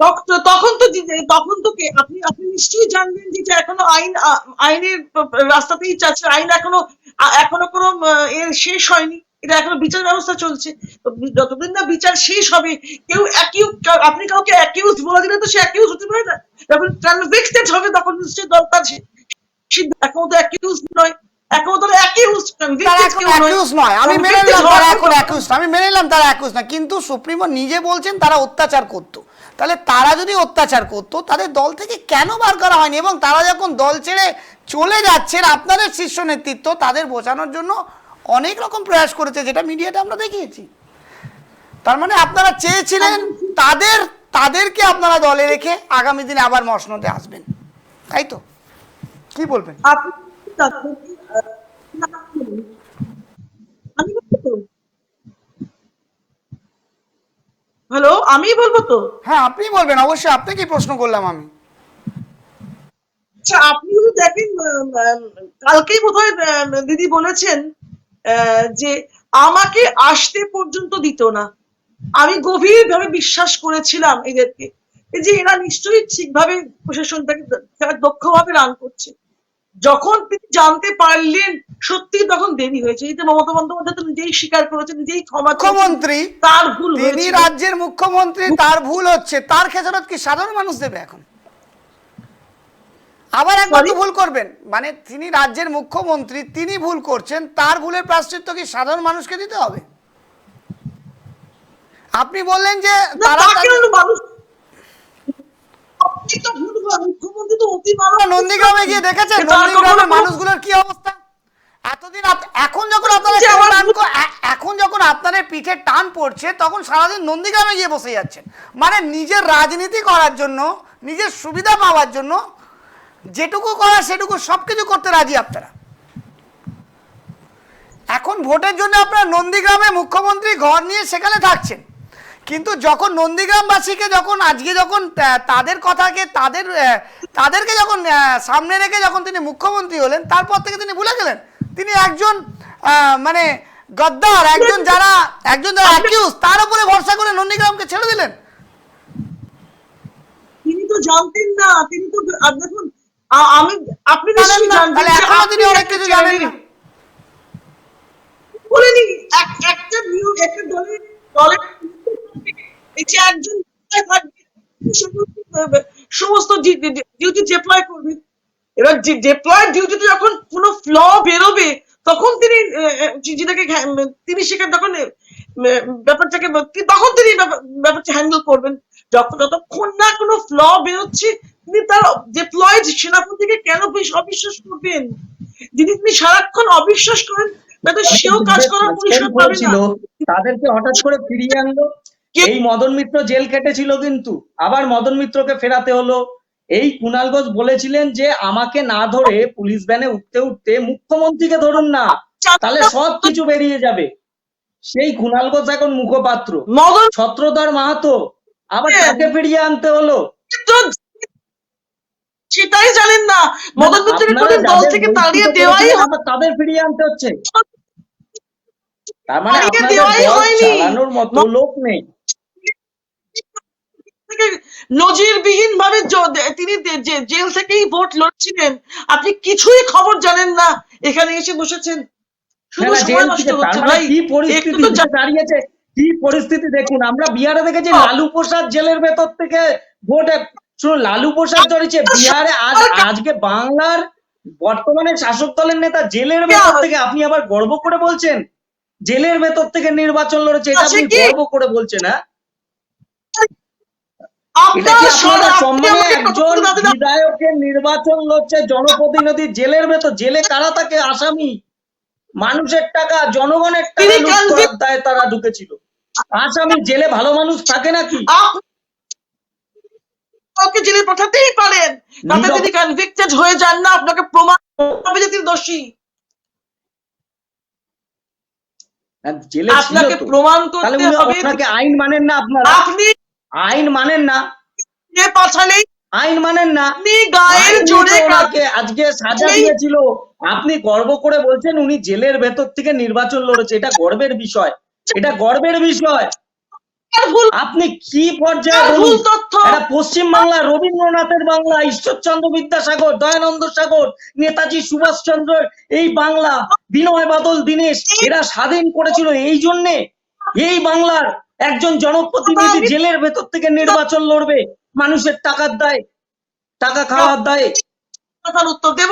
তখন তো আপনি নিশ্চয়ই জানবেন যে এখনো আইনের রাস্তাতেই যাচ্ছে, আইন এখনো কোনো এর শেষ হয়নি, এটা এখনো বিচার ব্যবস্থা চলছে। যতদিন না বিচার শেষ হবে, আপনি কাউকে অ্যাকিউজ বলে দিলে তো সে অ্যাকিউজ হতে পারে না, যখন কনভিক্টেড হবে তখন নিশ্চয়ই দল তার এখন তো অ্যাকিউজ নয়, এখন তো অ্যাকিউজ নয়। আমি মেনে নিলাম তারা এখন অ্যাকিউজ, আমি মেনে নিলাম তারা অ্যাকিউজ না, কিন্তু সুপ্রিমো নিজে বলছেন তারা অত্যাচার করতো। তাহলে তারা যদি অত্যাচার করতো তাদের দল থেকে কেন বার করা হয়নি? এবং তারা যখন দল ছেড়ে চলে যাচ্ছেন, আপনাদের শীর্ষ নেতৃত্ব তাদের বোঝানোর জন্য অনেক রকম প্রয়াস করেছে, যেটা মিডিয়াতে আমরা দেখিয়েছি। তার মানে আপনারা চেয়েছিলেন তাদেরকে আপনারা দলে রেখে আগামী দিনে আবার মসনদে আসবেন, তাই তো? কি বলবেন? হ্যালো, আমি বলবো তো? হ্যাঁ আপনি বলবেন, অবশ্যই আপনাকে প্রশ্ন করলাম আমি। আচ্ছা, আপনি যদি দেখেন, কালকেই বোধহয় দিদি বলেছেন যে আমাকে আসতে পর্যন্ত দিত না। আমি গভীরভাবে বিশ্বাস করেছিলাম এদেরকে, যে এরা নিশ্চয়ই ঠিকভাবে প্রশাসনটাকে দক্ষভাবে রান করছে। যখন তিনি জানতে পারলেন সত্যি, তখন দেরি হয়েছে। এটা মমতা বন্দ্যোপাধ্যায় তো নিজেই স্বীকার করেছে, নিজেই মুখ্যমন্ত্রী, তার ভুল, তিনি রাজ্যের মুখ্যমন্ত্রী, তার ভুল হচ্ছে, তার খেসারত কি সাধারণ মানুষ দেবে? এখন আবার একবার ভুল করবেন, মানে তিনি রাজ্যের মুখ্যমন্ত্রী, তিনি ভুল করছেন, তার ভুলের প্রায়শ্চিত্ত কি সাধারণ মানুষকে দিতে হবে? আপনি বললেন যে তারা মানুষ নন্দীগ্রামে গিয়ে দেখেছেন নন্দীগ্রামের মানুষগুলোর কি অবস্থা এতদিন এখন যখন আপনারা এখন যখন আপনাদের পিঠে টান পড়ছে তখন সারাদিন নন্দীগ্রামে গিয়ে বসে যাচ্ছেন মানে নিজের রাজনীতি করার জন্য নিজের সুবিধা পাওয়ার জন্য যেটুকু করা সেটুকু সবকিছু করতে রাজি আপনারা এখন ভোটের জন্য আপনারা নন্দীগ্রামে মুখ্যমন্ত্রী ঘর নিয়ে সেখানে থাকছেন কিন্তু যখন নন্দীগ্রামবাসীকে যখন আজকে যখন তাদের কথাকে তাদেরকে যখন সামনে রেখে যখন তিনি মুখ্যমন্ত্রী হলেন তারপর থেকে তিনি ভুলে গেলেন তিনি একজন মানে গদ্দার একজন যারা অ্যাকিউজ তার উপরে ভরসা করে নন্দীগ্রামকে ছেড়ে দিলেন তিনি তো জানতেন না তিনি তো দেখুন আমি আপনি নিশ্চয়ই জানেন তাহলে এখনো তিনি অনেক কিছু জানেন না বলেনি একটা নিয়োগ একটা দলের এই যে একজন সমস্ত ডিউটি ডিপ্লয় করবে এবার ডিপ্লয় ডিউটিতে যখন কোনো ফ্ল বেরোবে তখন তিনি তিনি সেখানে তখন ব্যাপারটাকে তখন তিনি ব্যাপারটা হ্যান্ডেল করবেন যতক্ষণ না কোনো ফ্ল বেরোচ্ছে তিনি তার ডিপ্লয়েড সেনাপতিকে কেন অবিশ্বাস করবেন যদি তিনি সারাক্ষণ অবিশ্বাস করেন তাহলে সেও কাজ করার পরিসর পাবে না তাদেরকে হঠাৎ করে ফিরিয়ে আনলো এই মদন মিত্র জেল কেটেছিল কিন্তু আবার মদন মিত্রকে ফেরাতে হলো এই কুণাল ঘোষ বলেছিলেন যে আমাকে না ধরে পুলিশ ভ্যানে উঠতে উঠতে মুখ্যমন্ত্রীকে ধরুন না তাহলে সবকিছু বেরিয়ে যাবে সেই কুণাল ঘোষ এখন মুখপাত্র ছত্রধর মাহাতো আবার তাকে ফিরিয়ে আনতে হলো সেটাই জানেন না মদন মিত্রকে দল থেকে তাড়িয়ে দেওয়াই তাদের ফিরিয়ে আনতে হচ্ছে তার মানে আপনাদের দল চালানোর মতো লোক নেই নজিরবিহীন ভাবে তিনি জেল থেকেই ভোট লড়ছিলেন আপনি কিছুই খবর জানেন না এখানে এসে বসেছেন শুধু সময় নষ্ট হচ্ছে ভাই কি পরিস্থিতি দাঁড়িয়েছে কি পরিস্থিতি দেখুন আমরা বিহারে দেখেছি লালু প্রসাদ জেলের ভেতর থেকে ভোটে শুনুন লালু প্রসাদ জড়িয়েছে বিহারে আজকে বাংলার বর্তমানে শাসক দলের নেতা জেলের ভেতর থেকে আপনি আবার গর্ব করে বলছেন জেলের ভেতর থেকে নির্বাচন লড়েছে এটা আপনি গর্ব করে বলছেন হ্যাঁ একজন বিধায়কের নির্বাচন লড়ছে জনপ্রতিনিধি জেলের ভেতর জেলে কারা থাকে আসামি মানুষের টাকা জনগণের টাকা লুট করার দায়ে তারা ঢুকেছিল আসামি জেলে ভালো মানুষ থাকে নাকি কাউকে জেলে পাঠাতেই পারেন তাতে যদি কনভিক্টেড হয়ে যান না আপনাকে প্রমাণ হবে যে তিনি দোষী জেলে আপনাকে প্রমাণ করতে হবে আপনাকে আইন মানেন না আপনারা আপনি আইন মানেন না পাঠালেই আইন মানেন না আপনি গায়ের জোরে আজকে সাজা দিয়েছিল আপনি গর্ব করে বলছেন উনি জেলের ভেতর থেকে নির্বাচন লড়েছে এটা গর্বের বিষয় এটা গর্বের বিষয় আপনি কি পর্যায়ে বলুন এটা পশ্চিমবাংলা রবীন্দ্রনাথের বাংলা ঈশ্বরচন্দ্র বিদ্যাসাগর দয়ানন্দ সাগর নেতাজি সুভাষচন্দ্র এই বাংলা বিনয় বাদল দীনেশ এরা স্বাধীন করেছিল এই জন্যে এই বাংলার একজন জনপ্রতিনিধি জেলের ভেতর থেকে নির্বাচন লড়বে মানুষের টাকার দায় টাকা খাওয়ার দায়ে কথার উত্তর দেব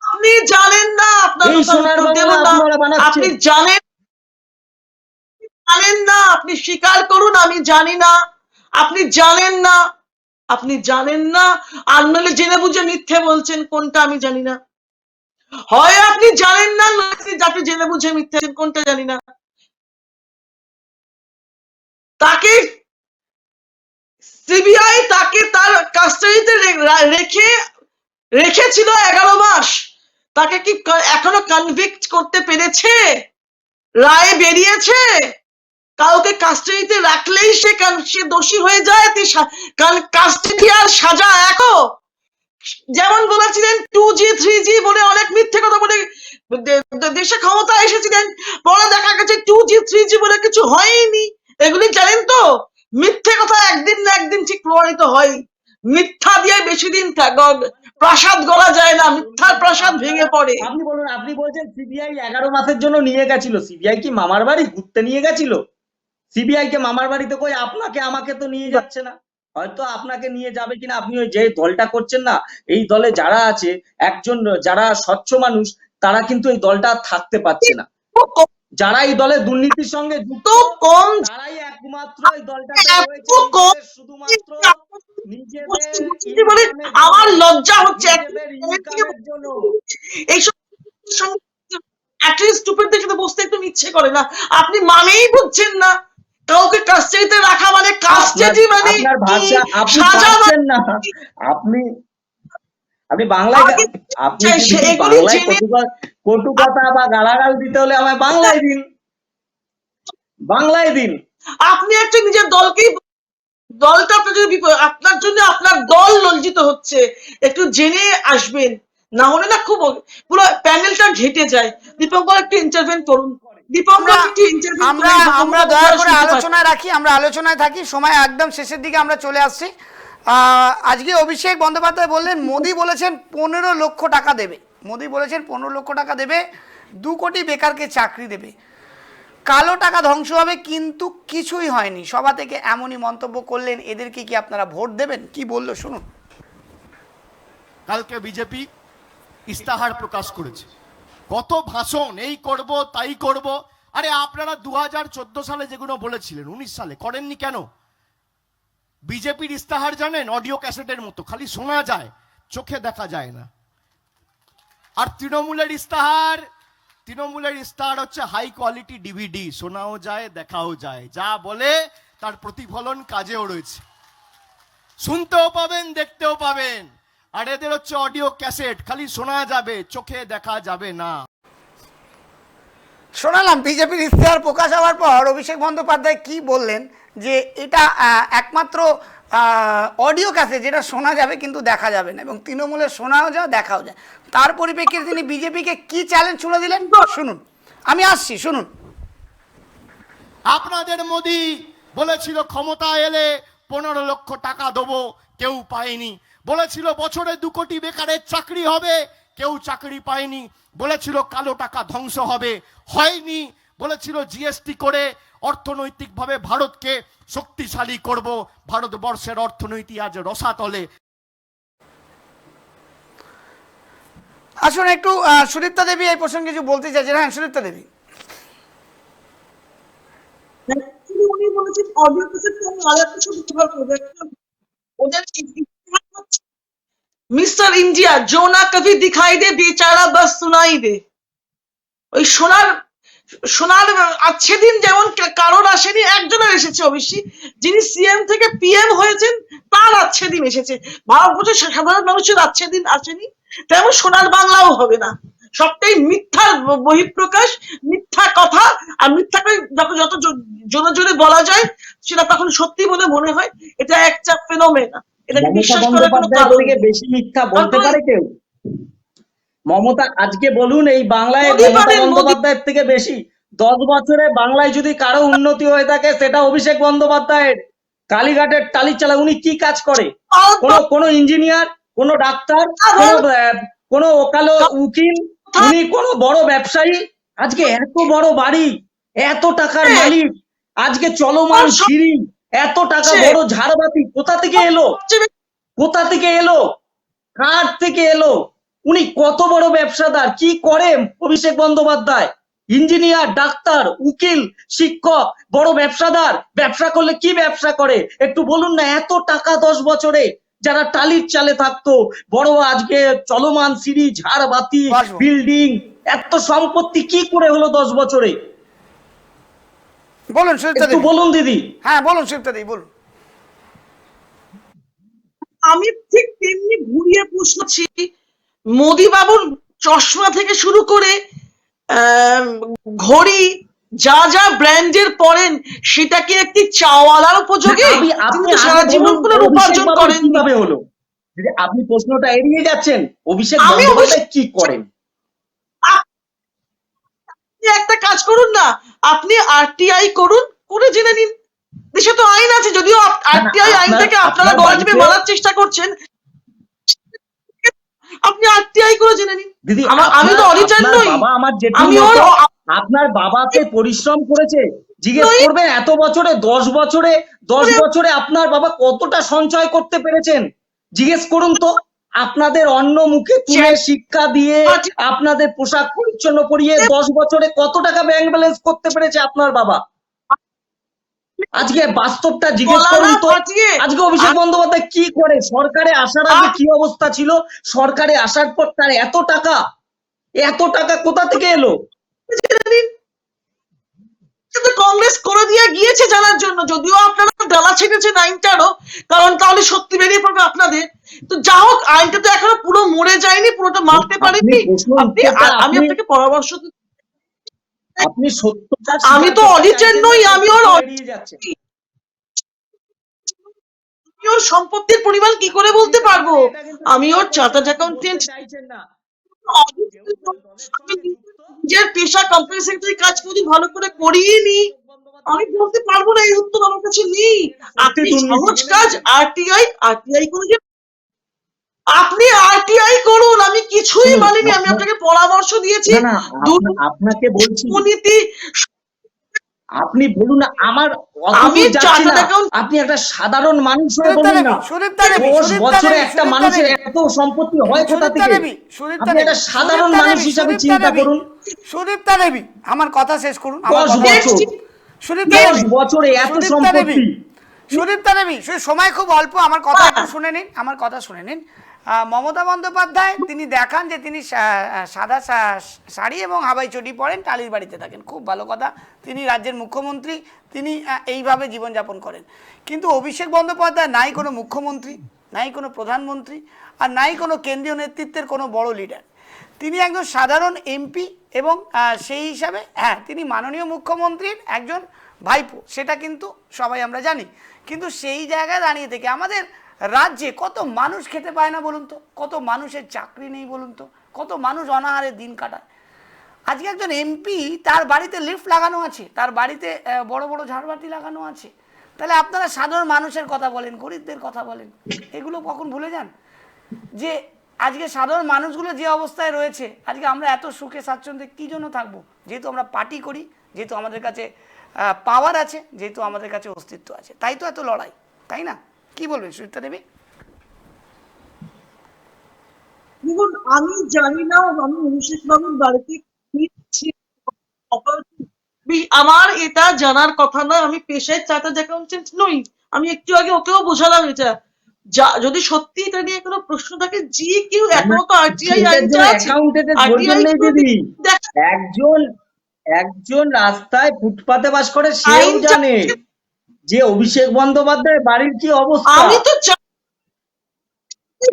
আপনি জানেন না আপনার এই সোনার বাংলা আপনারা বানাচ্ছেন আপনি জানেন না আপনি স্বীকার করুন আমি জানি না আপনি জানেন না আপনি জানেন না আর নইলে জেনে বুঝে মিথ্যে বলছেন কোনটা আমি জানি না হয় আপনি জানেন না আপনি জেনে বুঝে মিথ্যে কোনটা জানি না তাকে সিবিআই তাকে তার কাস্টাডিতে রেখেছিল 11 মাস তাকে কি এখনো কনভিক্ট করতে পেরেছে রায় বেরিয়েছে কাউকে কাস্টাডিতে রাখলেই সে দোষী হয়ে যায় কাস্টাডি আর সাজা একো যেমন বলেছিলেন 2G 3G বলে অনেক মিথ্যে কথা বলে দেশে ক্ষমতা এসেছিলেন পরে দেখা গেছে 2G 3G বলে কিছু হয়নি এগুলি জানেন তো মিথ্যে কথা একদিন না একদিন ঠিক প্রমাণিত হয় মিথ্যা দিয়ে বেশি দিন প্রাসাদ গড়া যায় না মিথ্যার প্রাসাদ ভেঙে পড়ে আপনি বলুন আপনি বলছেন সিবিআই 11 মাসের জন্য নিয়ে গেছিল সিবিআই কি মামার বাড়ি ঘুরতে নিয়ে গেছিল সিবিআই কে মামার বাড়িতে কই আপনাকে আমাকে তো নিয়ে যাচ্ছে না হয়তো আপনাকে নিয়ে যাবে কিনা আপনি ওই যে দলটা করছেন না এই দলে যারা আছে একজন যারা স্বচ্ছ মানুষ তারা কিন্তু এই দলটা থাকতে পারছে না যারা এই দলে দুর্নীতির সঙ্গে যুক্ত তারাই একমাত্র এই দলটাতে রয়েছে শুধুমাত্র নিজেদের রাজনীতি বলে আমার লজ্জা হচ্ছে এইসব স্টুপিডদের সাথে বসতে একটু ইচ্ছে করে না। আপনি মানেই বুঝছেন না, কাউকে কাস্টাডিতে রাখা মানে কাস্টাডি মানে আপনার ভাষা আপনি সাজা পাচ্ছেন না। আপনি বাংলায় আপনি যদি বাংলায় কটু কথা বা গালাগাল দিতে হলে আমায় বাংলায় দিন, বাংলায় দিন। আপনি একটা নিজের দলটা আপনার যদি আপনার জন্য আপনার দল লজ্জিত হচ্ছে, একটু জেনে আসবেন, না হলে না খুব পুরো প্যানেলটা ঘেটে যায়। দীপঙ্কর একটু ইন্টারভেন করুন। আমরা দয়া করে আলোচনায় রাখি, আমরা আলোচনায় থাকি, সময় একদম শেষের দিকে আমরা চলে আসছি। আজকে অভিষেক বন্দ্যোপাধ্যায় বললেন মোদি বলেছেন 15 লক্ষ টাকা দেবে, মোদি বলেছেন 15 লক্ষ টাকা দেবে, 2 কোটি বেকারকে চাকরি দেবে, কালো টাকা ধ্বংস হবে, কিন্তু কিছুই হয়নি। সভা থেকে এমনই মন্তব্য করলেন। এদেরকে কি আপনারা ভোট দেবেন? কি বললো শুনুন। কালকে বিজেপি ইস্তাহার প্রকাশ করেছে, কত ভাষণ, এই করব তাই করব। আরে আপনারা 2014 সালে যেগুলো বলেছিলেন 19 সালে করেননি কেন? বিজেপির ইস্তাহার জানেন, অডিও ক্যাসেটের মতো, খালি শোনা যায়, চোখে দেখা যায় না। আর তৃণমূলের ইস্তাহার হচ্ছে হাই কোয়ালিটি ডিভিডি, শোনাও যায় দেখাও যায়, যা বলে তার প্রতিফলন কাজেও রয়েছে, শুনতেও পাবেন দেখতেও পাবেন। আর এদের হচ্ছে অডিও ক্যাসেট, খালি শোনা যাবে চোখে দেখা যাবে না। শোনালাম বিজেপির ইস্তেহার প্রকাশ হওয়ার পর অভিষেক বন্দ্যোপাধ্যায় কি বললেন, যে এটা একমাত্র অডিও ক্যাসেট, যেটা শোনা যাবে কিন্তু দেখা যাবে না, এবং তৃণমূলের শোনাও যায় দেখাও যায়। তার পরিপ্রেক্ষিতে তিনি বিজেপিকে কি চ্যালেঞ্জ ছুড়ে দিলেন শুনুন। আমি আসছি, শুনুন। আপনাদের মোদি বলেছিল ক্ষমতা এলে 15 লক্ষ টাকা দেবো, কেউ পায়নি। বলেছিল বছরে 2 কোটি বেকারের চাকরি হবে, কেউ চাকরি পায়নি। বলেছিল কালো টাকা ধ্বংস হবে, হয়নি। বলেছিল জিএসটি করে অর্থনৈতিকভাবে ভারতকে শক্তিশালী করব, ভারতবর্ষের অর্থনীতি আজ রসাতলে। আসুন একটু সুদীপ্তা দেবী এই প্রসঙ্গে কিছু বলতে চাইছেন। হ্যাঁ, সুদীপ্তা দেবী। উনি বলেছেন অডিও ক্যাসেট আমি আরেকটা কিছু ব্যবহার করব। ওদের মিস্টার ইন্ডিয়া जो ना कभी दिखाई दे बेचारा बस सुनाई दे। ওই সোনার আছে দিন যেমন কারোর আসেনি, একজনের এসেছে অবশ্যই, যিনি সিএম থেকে পিএম হয়েছেন তার আছে দিন এসেছে। ভারতবর্ষের সাধারণ মানুষের আছে দিন আসেনি, তেমন সোনার বাংলাও হবে না। সবটাই মিথ্যার বহিঃপ্রকাশ, মিথ্যা কথা। আর মিথ্যা করে যত জোরে জোরে বলা যায় সেটা তখন সত্যি বলে মনে হয়। এটা একটা ফেনোমেনা, এটাকে বিশ্বাস করার কোনো কারণ নেই। বেশি মিথ্যা বলতে পারে কেউ? মমতা আজকে বলুন, এই বাংলায় মমতা বন্দ্যোপাধ্যায়ের থেকে বেশি 10 বছরে বাংলায় যদি কারো উন্নতি হয়ে থাকে সেটা অভিষেক বন্দ্যোপাধ্যায়ের। কালীঘাটের টালির চালা উনি কি কাজ করে? কোনো ইঞ্জিনিয়ার, কোনো ডাক্তার, কোনো ওকালো উকিল, উনি কোনো বড় ব্যবসায়ী? আজকে এত বড় বাড়ি, এত টাকার মালিক, আজকে চলমান সিঁড়ি, এত টাকা বড় ঝাড়বাতি কোথা থেকে এলো? কোথা থেকে এলো? কার থেকে এলো? উনি কত বড় ব্যবসাদার, কি করেন অভিষেক বন্দ্যোপাধ্যায়? ইঞ্জিনিয়ার, ডাক্তার, উকিল, শিক্ষক, বড় ব্যবসাদার। ব্যবসা করলে কি ব্যবসা করে একটু বলুন না? এত টাকা 10 বছরে, যারা টালির চালে থাকতো, বড় আজকে চলমান সিঁড়ি, ঝাড়বাতি, বিল্ডিং, এত সম্পত্তি কি করে হলো 10 বছরে? বলুন সুদীপ্তা দেবী, বলুন দিদি। হ্যাঁ বলুন সুদীপ্তা দেবী, বলুন। আমি ঠিক তেমনি ঘুরিয়ে প্রশ্নছি, মোদি বাবুর চশমা থেকে শুরু করে ঘড়ি, যা যা ব্র্যান্ডের পরেন, সেটা কি একটি চাওয়ালার উপযোগী? আপনি সারা জীবন কোনো উপার্জন করেন কিভাবে হলো? আপনি প্রশ্নটা এড়িয়ে যাচ্ছেন। অভিষেক বন্দ্যোপাধ্যায় কি করেন? আপনি একটা কাজ করুন না, আপনি আরটিআই করুন, করে জেনে নিন। দেশে তো আইন আছে, যদিও আরটিআই আইনটাকে আপনারা গলা টিপে মারার চেষ্টা করছেন। আপনি আরটিআই করে জেনে নিন। দিদি, আমি তো অডিটর নই, আমি আপনার বাবাকে পরিশ্রম করেছে, জিজ্ঞেস করবেন এত বছরে, 10 বছরে আপনার বাবা কতটা সঞ্চয় করতে পেরেছেন জিজ্ঞেস করুন তো। আপনাদের অন্ন মুখে তুলে শিক্ষা দিয়ে, আপনাদের পোশাক পরিচ্ছন্ন পরিয়ে 10 বছরে কত টাকা ব্যাংক ব্যালেন্স করতে পেরেছে আপনার বাবা? আজকে বাস্তবটা জিজ্ঞেস গলা করুন না তো। ফাটিয়ে আজকে অভিষেক বন্দ্যোপাধ্যায় কি করে, সরকারে আসার আগে কি অবস্থা ছিল, সরকারে আসার পর তার এত টাকা কোথা থেকে এলো? কিন্তু কংগ্রেস করে দিয়ে গিয়েছে জানার জন্য, যদিও আপনারা ডালা ছেড়েছেন আইনটারও, কারণ তাহলে সত্যি বেরিয়ে পড়বে আপনাদের। তো যা হোক, আইনটা তো এখনো পুরো মরে যায়নি, পুরোটা মারতে পারেননি আপনি। আমি আপনাকে পরামর্শ দিচ্ছি, আপনি সত্যটা আমি তো অডিটের নই, আমি ওর এড়িয়ে যাচ্ছেন। ওর সম্পত্তির পরিমাণ কি করে বলতে পারবো? আমি ওর চার্টার্ড অ্যাকাউন্টেন্ট, চাইছেন না। নিজের পেশা কোম্পানি সেক্রেটারি কাজ করি, ভালো করে করিনি, আমি বলতে পারবো না, এই উত্তর আমার কাছে নেই। আপনি সহজ কাজ আরটিআই করে, আপনি আরটিআই করুন, আমি কিছুই বলিনি, আমি আপনাকে পরামর্শ দিয়েছি। না, আপনাকে বলছি, দুর্নীতি আপনি বলুন না, আমার আমি অতদূর যাচ্ছি চার্টার্ড না। অ্যাকাউন্ট, আপনি একটা সাধারণ মানুষের সুদীপ্তা বলুন দেবী, না, সুদীপ্তা দেবী, 10 সুদীপ্তা বছরে দেবী, একটা সুদীপ্তা মানুষের দেবী, এত সম্পত্তি হয় কোথা সুদীপ্তা থেকে? দেবী, সুদীপ্তা আপনি দেবী, একটা সাধারণ সুদীপ্তা মানুষ দেবী, হিসাবে সুদীপ্তা চিন্তা দেবী, করুন। সুদীপ্তা দেবী, আমার কথা শেষ করুন, 10 বছর, সুদীপ্তা 10 দেবী, বছরে এত সুদীপ্তা দেবী, সম্পত্তি। সুদীপ্তা দেবী, সময় খুব অল্প, আমার কথা একটু শুনে নিন, আমার কথা শুনে নিন। মমতা বন্দ্যোপাধ্যায় তিনি দেখান যে তিনি সাদা শাড়ি এবং হাবাই চটি পরেন, টালির বাড়িতে থাকেন, খুব ভালো কথা, তিনি রাজ্যের মুখ্যমন্ত্রী, তিনি এইভাবে জীবনযাপন করেন। কিন্তু অভিষেক বন্দ্যোপাধ্যায় নাই কোনো মুখ্যমন্ত্রী, নাই কোনো প্রধানমন্ত্রী, আর নাই কোনো কেন্দ্রীয় নেতৃত্বের কোনো বড় লিডার। তিনি একজন সাধারণ এমপি এবং সেই হিসাবে হ্যাঁ তিনি মাননীয় মুখ্যমন্ত্রীর একজন ভাইপো, সেটা কিন্তু সবাই আমরা জানি। কিন্তু সেই জায়গায় দাঁড়িয়ে থেকে আমাদের রাজ্যে কত মানুষ খেতে পায় না বলুন তো, কত মানুষের চাকরি নেই বলুন তো, কত মানুষ অনাহারে দিন কাটায়। আজকে একজন এমপি, তার বাড়িতে লিফট লাগানো আছে, তার বাড়িতে বড় বড় ঝাড়বাতি লাগানো আছে, তাহলে আপনারা সাধারণ মানুষের কথা বলেন, গরিবদের কথা বলেন, এগুলো কখন ভুলে যান যে আজকে সাধারণ মানুষগুলো যে অবস্থায় রয়েছে, আজকে আমরা এত সুখে স্বাচ্ছন্দ্যে কী জন্য থাকবো? যেহেতু আমরা পার্টি করি, যেহেতু আমাদের কাছে পাওয়ার আছে, যেহেতু আমাদের কাছে অস্তিত্ব আছে, তাই তো এত লড়াই, তাই না? কি বলবেন সুচিত্রা দেবী? দেখুন, আমি জানি না আমি অভিষেক বাবুর বাড়িতে কি ছিল। আমার এটা জানার কথা নয়, আমি পেশায় চার্টার্ড অ্যাকাউন্টেন্ট নই। আমি একটু আগে ওকেও বোঝালাম এটা, যদি সত্যি এটা নিয়ে কোনো প্রশ্ন থাকে, যে কেউ এখনো তো আরটিআই আইনটা আছে, আরটিআই একজন রাস্তায় ফুটপাতে বাস করে, সেও জানে যে অভিষেক বন্দ্যোপাধ্যায়ের বাড়ির কি অবস্থা। আমি তো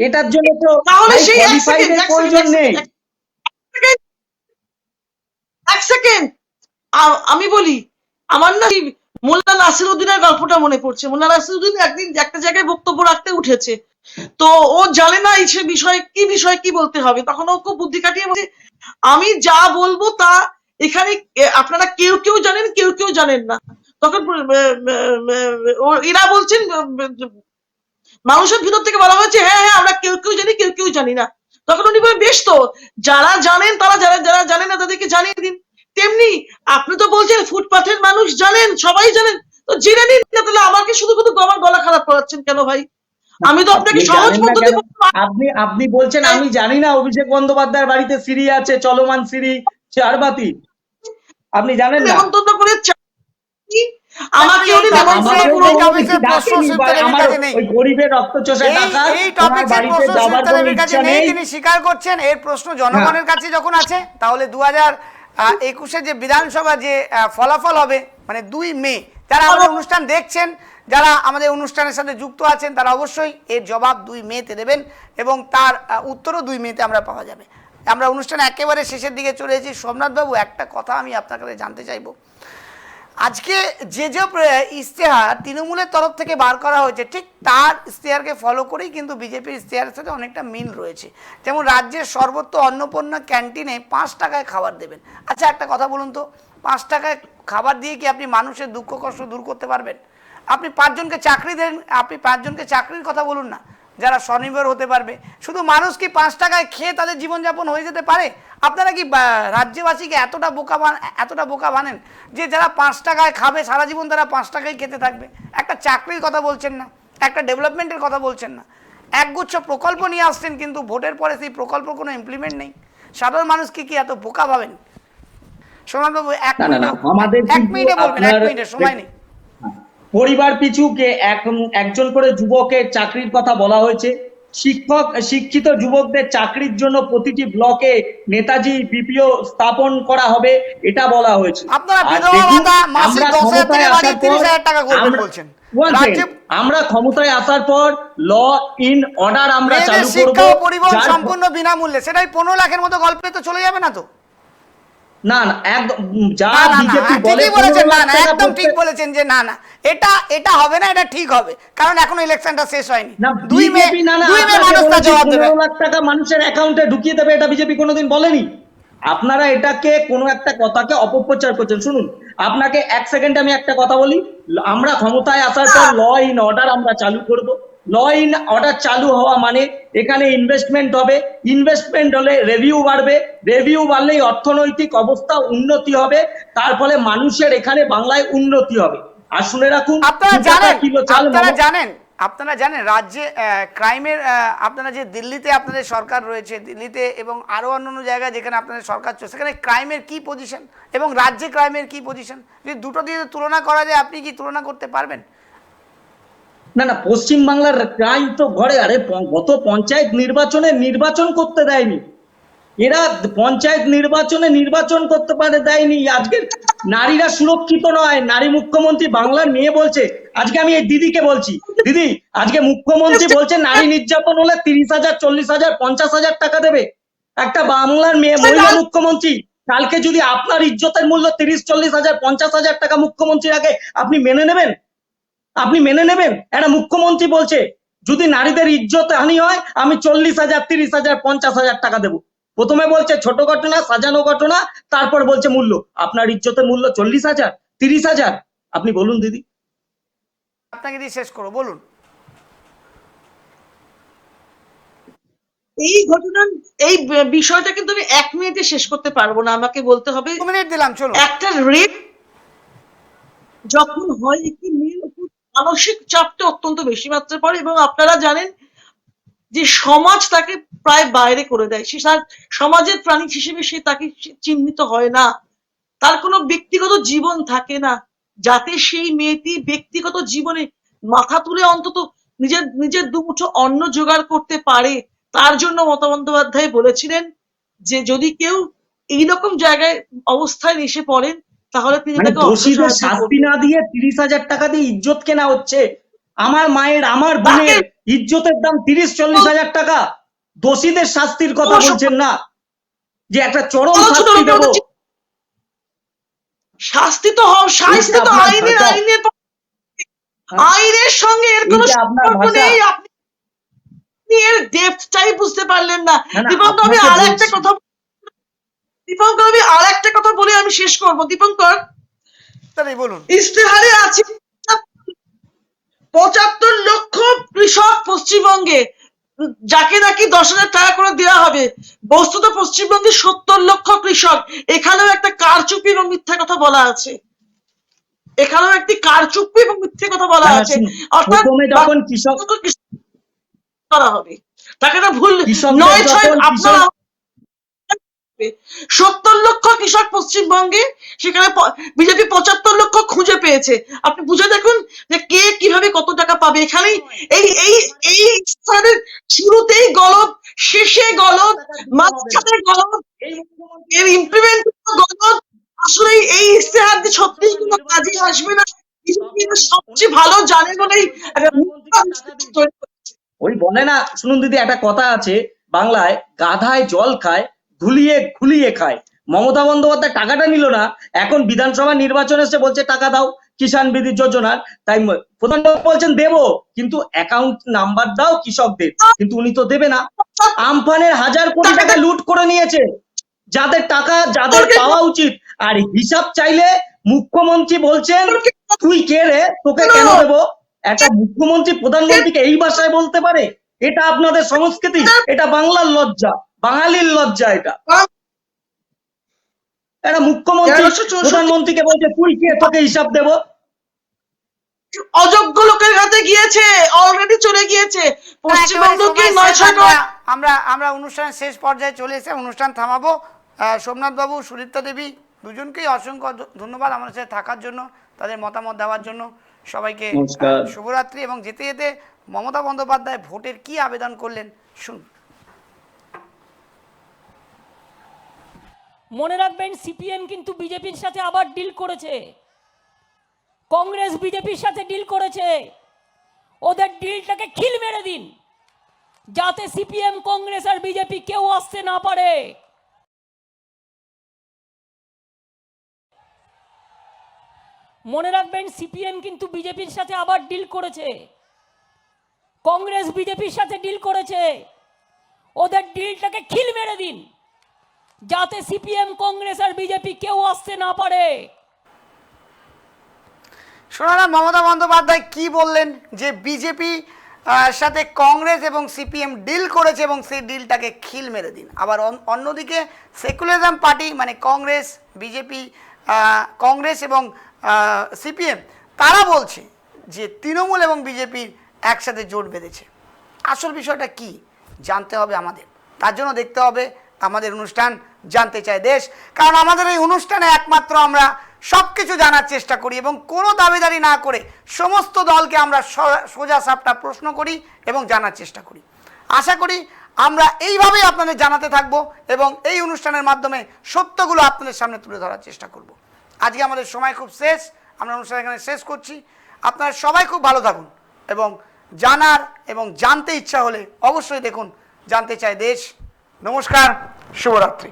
এটার জন্য তো তাহলে সেই কোয়ালিফাইডের প্রয়োজন নেই। এক সেকেন্ড, আমি বলি, আমার না মোল্লা নাসিরউদ্দিনের গল্পটা মনে পড়ছে। মোল্লা নাসিরউদ্দিন একদিন একটা জায়গায় বক্তব্য রাখতে উঠেছে, তো ও জানে না এই বিষয়ে কি বলতে হবে, তখন ও খুব বুদ্ধি কাটিয়ে বলছে, আমি যা বলবো তা এখানে আপনারা কেউ কেউ জানেন, কেউ কেউ জানেন না। তখন এরা বলছেন, মানুষের ভিতর থেকে বলা হয়েছে, হ্যাঁ হ্যাঁ আমরা কেউ কেউ জানি, কেউ কেউ জানি না। তখন উনি বলেন, বেশ তো, যারা জানেন তারা, যারা জানেন না তাদেরকে জানিয়ে দিন। তেমনি আপনি তো বলছেন ফুটপাথের মানুষ জানেন, সবাই জানেন, তো জেনে নিন না, তাহলে আমাকে শুধু শুধু আমার গলা খারাপ করাচ্ছেন কেন ভাই? আমি তো আপনাকে সহজ পদ্ধতি, আপনি বলছেন আমি জানি না অভিষেক বন্দ্যোপাধ্যায়ের বাড়িতে সিঁড়ি আছে, চলমান সিঁড়ি, ঝাড়বাতি, আপনি জানেন না? নেমন্তন্ন করে আমাকে উনি গরিবের রক্তচোষা টাকা তিনি স্বীকার করছেন। এর প্রশ্ন জনগণের কাছে যখন আছে, তাহলে 2021 যে বিধানসভা যে ফলাফল হবে, মানে 2 মে, যারা আমাদের অনুষ্ঠান দেখছেন, যারা আমাদের অনুষ্ঠানের সাথে যুক্ত আছেন, তারা অবশ্যই এর জবাব 2 মেতে দেবেন এবং তার উত্তরও 2 মেতে আমরা পাওয়া যাবে। আমরা অনুষ্ঠান একেবারে শেষের দিকে চলে এসেছি। সোমনাথবাবু, একটা কথা আমি আপনার কাছে জানতে চাইবো, আজকে যে ইশতেহার তৃণমূলের তরফ থেকে বার করা হয়েছে, ঠিক তার ইশতেহারকে ফলো করেই কিন্তু বিজেপির ইশতেহারের সাথে অনেকটা মিল রয়েছে। যেমন রাজ্যের সর্বত্র অন্নপূর্ণা ক্যান্টিনে 5 টাকায় খাবার দেবেন। আচ্ছা একটা কথা বলুন তো, 5 টাকায় খাবার দিয়ে কি আপনি মানুষের দুঃখ কষ্ট দূর করতে পারবেন? আপনি 5 জনকে চাকরি দেন, আপনি 5 জনকে চাকরির কথা বলুন না, যারা স্বনির্ভর হতে পারবে। শুধু মানুষ কি 5 টাকায় খেয়ে তাদের জীবনযাপন হয়ে যেতে পারে? আপনারা কি রাজ্যবাসীকে এতটা বোকা বানেন যে যারা 5 টাকায় খাবে সারা জীবন তারা 5 টাকায় খেতে থাকবে? একটা চাকরির কথা বলছেন না, একটা ডেভেলপমেন্টের কথা বলছেন না, একগুচ্ছ প্রকল্প নিয়ে আসছেন, কিন্তু ভোটের পরে সেই প্রকল্প কোনো ইমপ্লিমেন্ট নেই। সাধারণ মানুষ কি এত বোকা ভাবেন? সোমনাথবাবু, 1 মিনিটে বলবেন, 1 মিনিটের সময় নেই। পরিবার পিছু একজন করে যুবকের চাকরির কথা বলা হয়েছে। শিক্ষিত যুবকদের চাকরির জন্য প্রতিটি ব্লকে নেতাজি বিপিও স্থাপন করা হবে, এটা বলা হয়েছে। আপনারা আর বিধবা দেখুন, ভাতা মাসিক আমরা 10,000 থেকে ক্ষমতায় বাড়িয়ে আসার পর 30,000 টাকা করবেন বলছেন। রাজ্যে আমরা ক্ষমতায় আসার পর ল ইন অর্ডার আমরা মেয়েদের চালু করব, শিক্ষা ও পরিবহন যার সম্পূর্ণ বিনামূল্যে, সেটাই 15 লাখের মতো গল্পে তো চলে যাবে না তো? না না একদম যা না না না, বিজেপি হ্যাঁ, বলে ঠিকই বলেছেন, 15 না লাখ না টাকা একদম ঠিক প্রত্যেক- বলেছেন যে না না এটা হবে না, এটা ঠিক হবে, কারণ এখনো ইলেকশনটা শেষ হয়নি। না 2 মে বিজেপি না না 2 মে আপনাকে মানুষ তার বলেছি জবাব দেবে। 15 লাখ টাকা মানুষের অ্যাকাউন্টে ঢুকিয়ে দেবে, এটা বিজেপি কোনোদিন বলেনি। আপনারা এটাকে কোনো একটা কথাকে অপপ্রচার করছেন। শুনুন, আপনাকে এক সেকেন্ড আমি একটা কথা বলি। আমরা ক্ষমতায় আসার পর ল ইন অর্ডার আমরা চালু করব। ল ইন অর্ডার চালু হওয়া মানে এখানে ইনভেস্টমেন্ট হবে, ইনভেস্টমেন্ট হলে রেভিনিউ বাড়বে, রেভিনিউ বাড়লেই অর্থনৈতিক অবস্থা উন্নতি হবে, তার ফলে মানুষের এখানে বাংলায় উন্নতি হবে। আর শুনে রাখুন, আপনারা 2 টাকা জানেন কিলো চাল আপনারা জানেন রাজ্যে ক্রাইমের, আপনারা যে দিল্লিতে আপনাদের সরকার রয়েছে, দিল্লিতে এবং আরো অন্যান্য জায়গায় যেখানে আপনাদের সরকার চলছে, সেখানে ক্রাইমের কি পজিশন এবং রাজ্যে ক্রাইমের কি পজিশন, যদি দুটো দিয়ে তুলনা করা যায়, আপনি কি তুলনা করতে পারবেন? না না, পশ্চিম বাংলার ক্রাইম তো ঘরে। আরে গত পঞ্চায়েত নির্বাচনে নির্বাচন করতে দেয়নি এরা, পঞ্চায়েত নির্বাচনে নির্বাচন করতে পারে দেয়নি। আজকে নারীরা সুরক্ষিত নয়, নারী মুখ্যমন্ত্রী বাংলার মেয়ে বলছে। আজকে আমি এই দিদিকে বলছি, দিদি আজকে মুখ্যমন্ত্রী বলছে নারী নির্যাতন হলে 30,000, 40,000, 50,000 টাকা দেবে। একটা বাংলার মেয়ে, মহিলা মুখ্যমন্ত্রী। কালকে যদি আপনার ইজ্জতের মূল্য 30-40,000, 50,000 টাকা মুখ্যমন্ত্রীর আগে, আপনি মেনে নেবেন? আপনি মেনে নেবেন? একটা মুখ্যমন্ত্রী বলছে যদি নারীদের ইজ্জত হানি হয় আমি 40,000, 30,000, 50,000 টাকা দেবো। প্রথমে বলছে ছোট ঘটনা, সাজানো ঘটনা, তারপর বলছে মূল্য। আপনার ইজ্জতের মূল্য 40,000, 30,000? আপনি বলুন দিদি। আপনাকে দিয়ে শেষ করো, বলুন। এই ঘটনা, এই বিষয়টা কিন্তু আমি 1 মিনিটে শেষ করতে পারবো না, আমাকে বলতে হবে। 2 মিনিট দিলাম, চলো। একটা রেপ যখন হয়, একটি মেয়ের উপর মানসিক চাপটা অত্যন্ত বেশি মাত্রায় পড়ে, এবং আপনারা জানেন যে সমাজ তাকে প্রায় বাইরে করে দেয়, সে তার সমাজের প্রাণী হিসেবে সে তাকে চিহ্নিত হয় না, তার কোনো ব্যক্তিগত জীবন থাকে না। যাতে সেই মেয়েটি ব্যক্তিগত জীবনে মাথা তুলে অন্তত নিজের নিজের দুমুঠো অন্ন জোগাড় করতে পারে, তার জন্য মমতা বন্দ্যোপাধ্যায় বলেছিলেন যে যদি কেউ এইরকম জায়গায় অবস্থায় এসে পড়েন তাহলে তিনি মানে তাকে অর্থ দোষীদের সাহায্য শাস্তি করবেন। না দিয়ে 30,000 টাকা দিয়ে ইজ্জত কেনা হচ্ছে। আমার মায়ের, আমার বোনের ইজ্জতের দাম 30-40,000 টাকা। দোষীদের শাস্তির কথা বলছেন না, যে একটা চরম শাস্তি দেবো। শাস্তি তো শাস্তি তো আইনের সঙ্গে এর কোনো সম্পর্ক নেই। আপনি এর ডেপথটাই বুঝতে পারলেন না। দীপঙ্কর, আমি আর একটা কথা বলে আমি শেষ করব। দীপঙ্কর, তাহলে বলুন। ইশতেহারে আছে 75 লক্ষ কৃষক পশ্চিমবঙ্গে, যাকে নাকি 10,000 টাকা করে দেওয়া হবে। বস্তুত পশ্চিমবঙ্গে 70 লক্ষ কৃষক। এখানেও একটা কারচুপি এবং মিথ্যা কথা বলা আছে, এখানেও একটি কারচুপি এবং মিথ্যে কথা বলা আছে। অর্থাৎ যখন কৃষক করা হবে, তাকে না ভুল নয়। 70 লক্ষ কৃষক পশ্চিমবঙ্গে, সেখানে বিজেপি 75 লক্ষ খুঁজে পেয়েছে। আপনি বুঝে দেখুন যে কে কিভাবে কত টাকা পাবে। এখানে এই এই এই স্থানের শুরুতেই গলদ, শেষে গলদ, মাঝখানে গলদ, এর ইমপ্লিমেন্ট গলদ। আসলে এই ইশতেহার যে সত্যিই কোনো কাজে আসবে না, সবচেয়ে ভালো জানে বলেই ওই বলে না, শুনুন দিদি, একটা কথা আছে বাংলায়, গাধায় জল খায় ঘুলিয়ে ঘুলিয়ে খায়। মমতা বন্দ্যোপাধ্যায় টাকাটা নিল না, এখন বিধানসভা নির্বাচন এসে বলছে টাকা দাও কিষাণ বিধি যোজনার। তাই প্রধানমন্ত্রী বলছেন দেবো, কিন্তু অ্যাকাউন্ট নাম্বার দাও কৃষকদের, কিন্তু উনি তো দেবে না। আমফানের 1,000 কোটি টাকা লুট করে নিয়েছে, যাদের টাকা যাদের পাওয়া উচিত। আর হিসাব চাইলে মুখ্যমন্ত্রী বলছেন তুই কে রে, তোকে কেন দেবো? একটা মুখ্যমন্ত্রী প্রধানমন্ত্রীকে এই ভাষায় বলতে পারে? এটা আপনাদের সংস্কৃতি? এটা বাংলার লজ্জা, বাঙালির লজ্জা। এটা একটা মুখ্যমন্ত্রী প্রধানমন্ত্রীকে বলছে তুই কে, তোকে হিসাব দেবো? অযোগ্য লোকের হাতে গিয়েছে, অলরেডি চলে গিয়েছে পশ্চিমবঙ্গকে। আমরা অনুষ্ঠানের শেষ পর্যায়ে চলে এসে অনুষ্ঠান থামাবো। সোমনাথ বাবু, সুদীপ্তা দেবী, দুজনকেই অসংখ্য ধন্যবাদ আমাদের সাথে থাকার জন্য, তাদের মতামত দেওয়ার জন্য। সবাইকে নমস্কার। শুভরাত্রি। এবং যেতে যেতে মমতা বন্দ্যোপাধ্যায় ভোটের কি আবেদন করলেন শুনুন। মনে রাখবেন সিপিএম কিন্তু বিজেপির সাথে আবার ডিল করেছে, কংগ্রেস বিজেপির সাথে ডিল করেছে। ওদের ডিলটাকে খিল মেরে দিন, যাতে সিপিএম কংগ্রেস আর বিজেপি কেউ আসতে না পারে। মনে রাখবেন সিপিএম কিন্তু বিজেপির সাথে আবার ডিল করেছে, কংগ্রেস বিজেপির সাথে ডিল করেছে। ওদের ডিলটাকে খিল মেরে দিন, যাতে সিপিএম কংগ্রেস আর বিজেপি কেউ আসতে না পারে। শোনালাম মমতা বন্দ্যোপাধ্যায় কি বললেন, যে বিজেপি সাথে কংগ্রেস এবং সিপিএম ডিল করেছে এবং সেই ডিলটাকে খিল মেরে দিন। আবার অন্যদিকে সেকুলারিজম পার্টি মানে কংগ্রেস, বিজেপি, কংগ্রেস এবং সিপিএম তারা বলছে যে তৃণমূল এবং বিজেপির একসাথে জোট বেঁধেছে। আসল বিষয়টা কি জানতে হবে আমাদের, তার জন্য দেখতে হবে আমাদের অনুষ্ঠান জানতে চায় দেশ। কারণ আমাদের এই অনুষ্ঠানে একমাত্র আমরা সব কিছু জানার চেষ্টা করি এবং কোনো দাবিদারি না করে সমস্ত দলকে আমরা সোজা সাপটা প্রশ্ন করি এবং জানার চেষ্টা করি। আশা করি আমরা এইভাবেই আপনাদের জানাতে থাকবো এবং এই অনুষ্ঠানের মাধ্যমে সত্যগুলো আপনাদের সামনে তুলে ধরার চেষ্টা করব। আজকে আমাদের সময় খুব শেষ, আমরা অনুষ্ঠান এখানে শেষ করছি। আপনারা সবাই খুব ভালো থাকুন এবং জানার এবং জানতে ইচ্ছা হলে অবশ্যই দেখুন জানতে চায় দেশ। নমস্কার, শুভরাত্রি।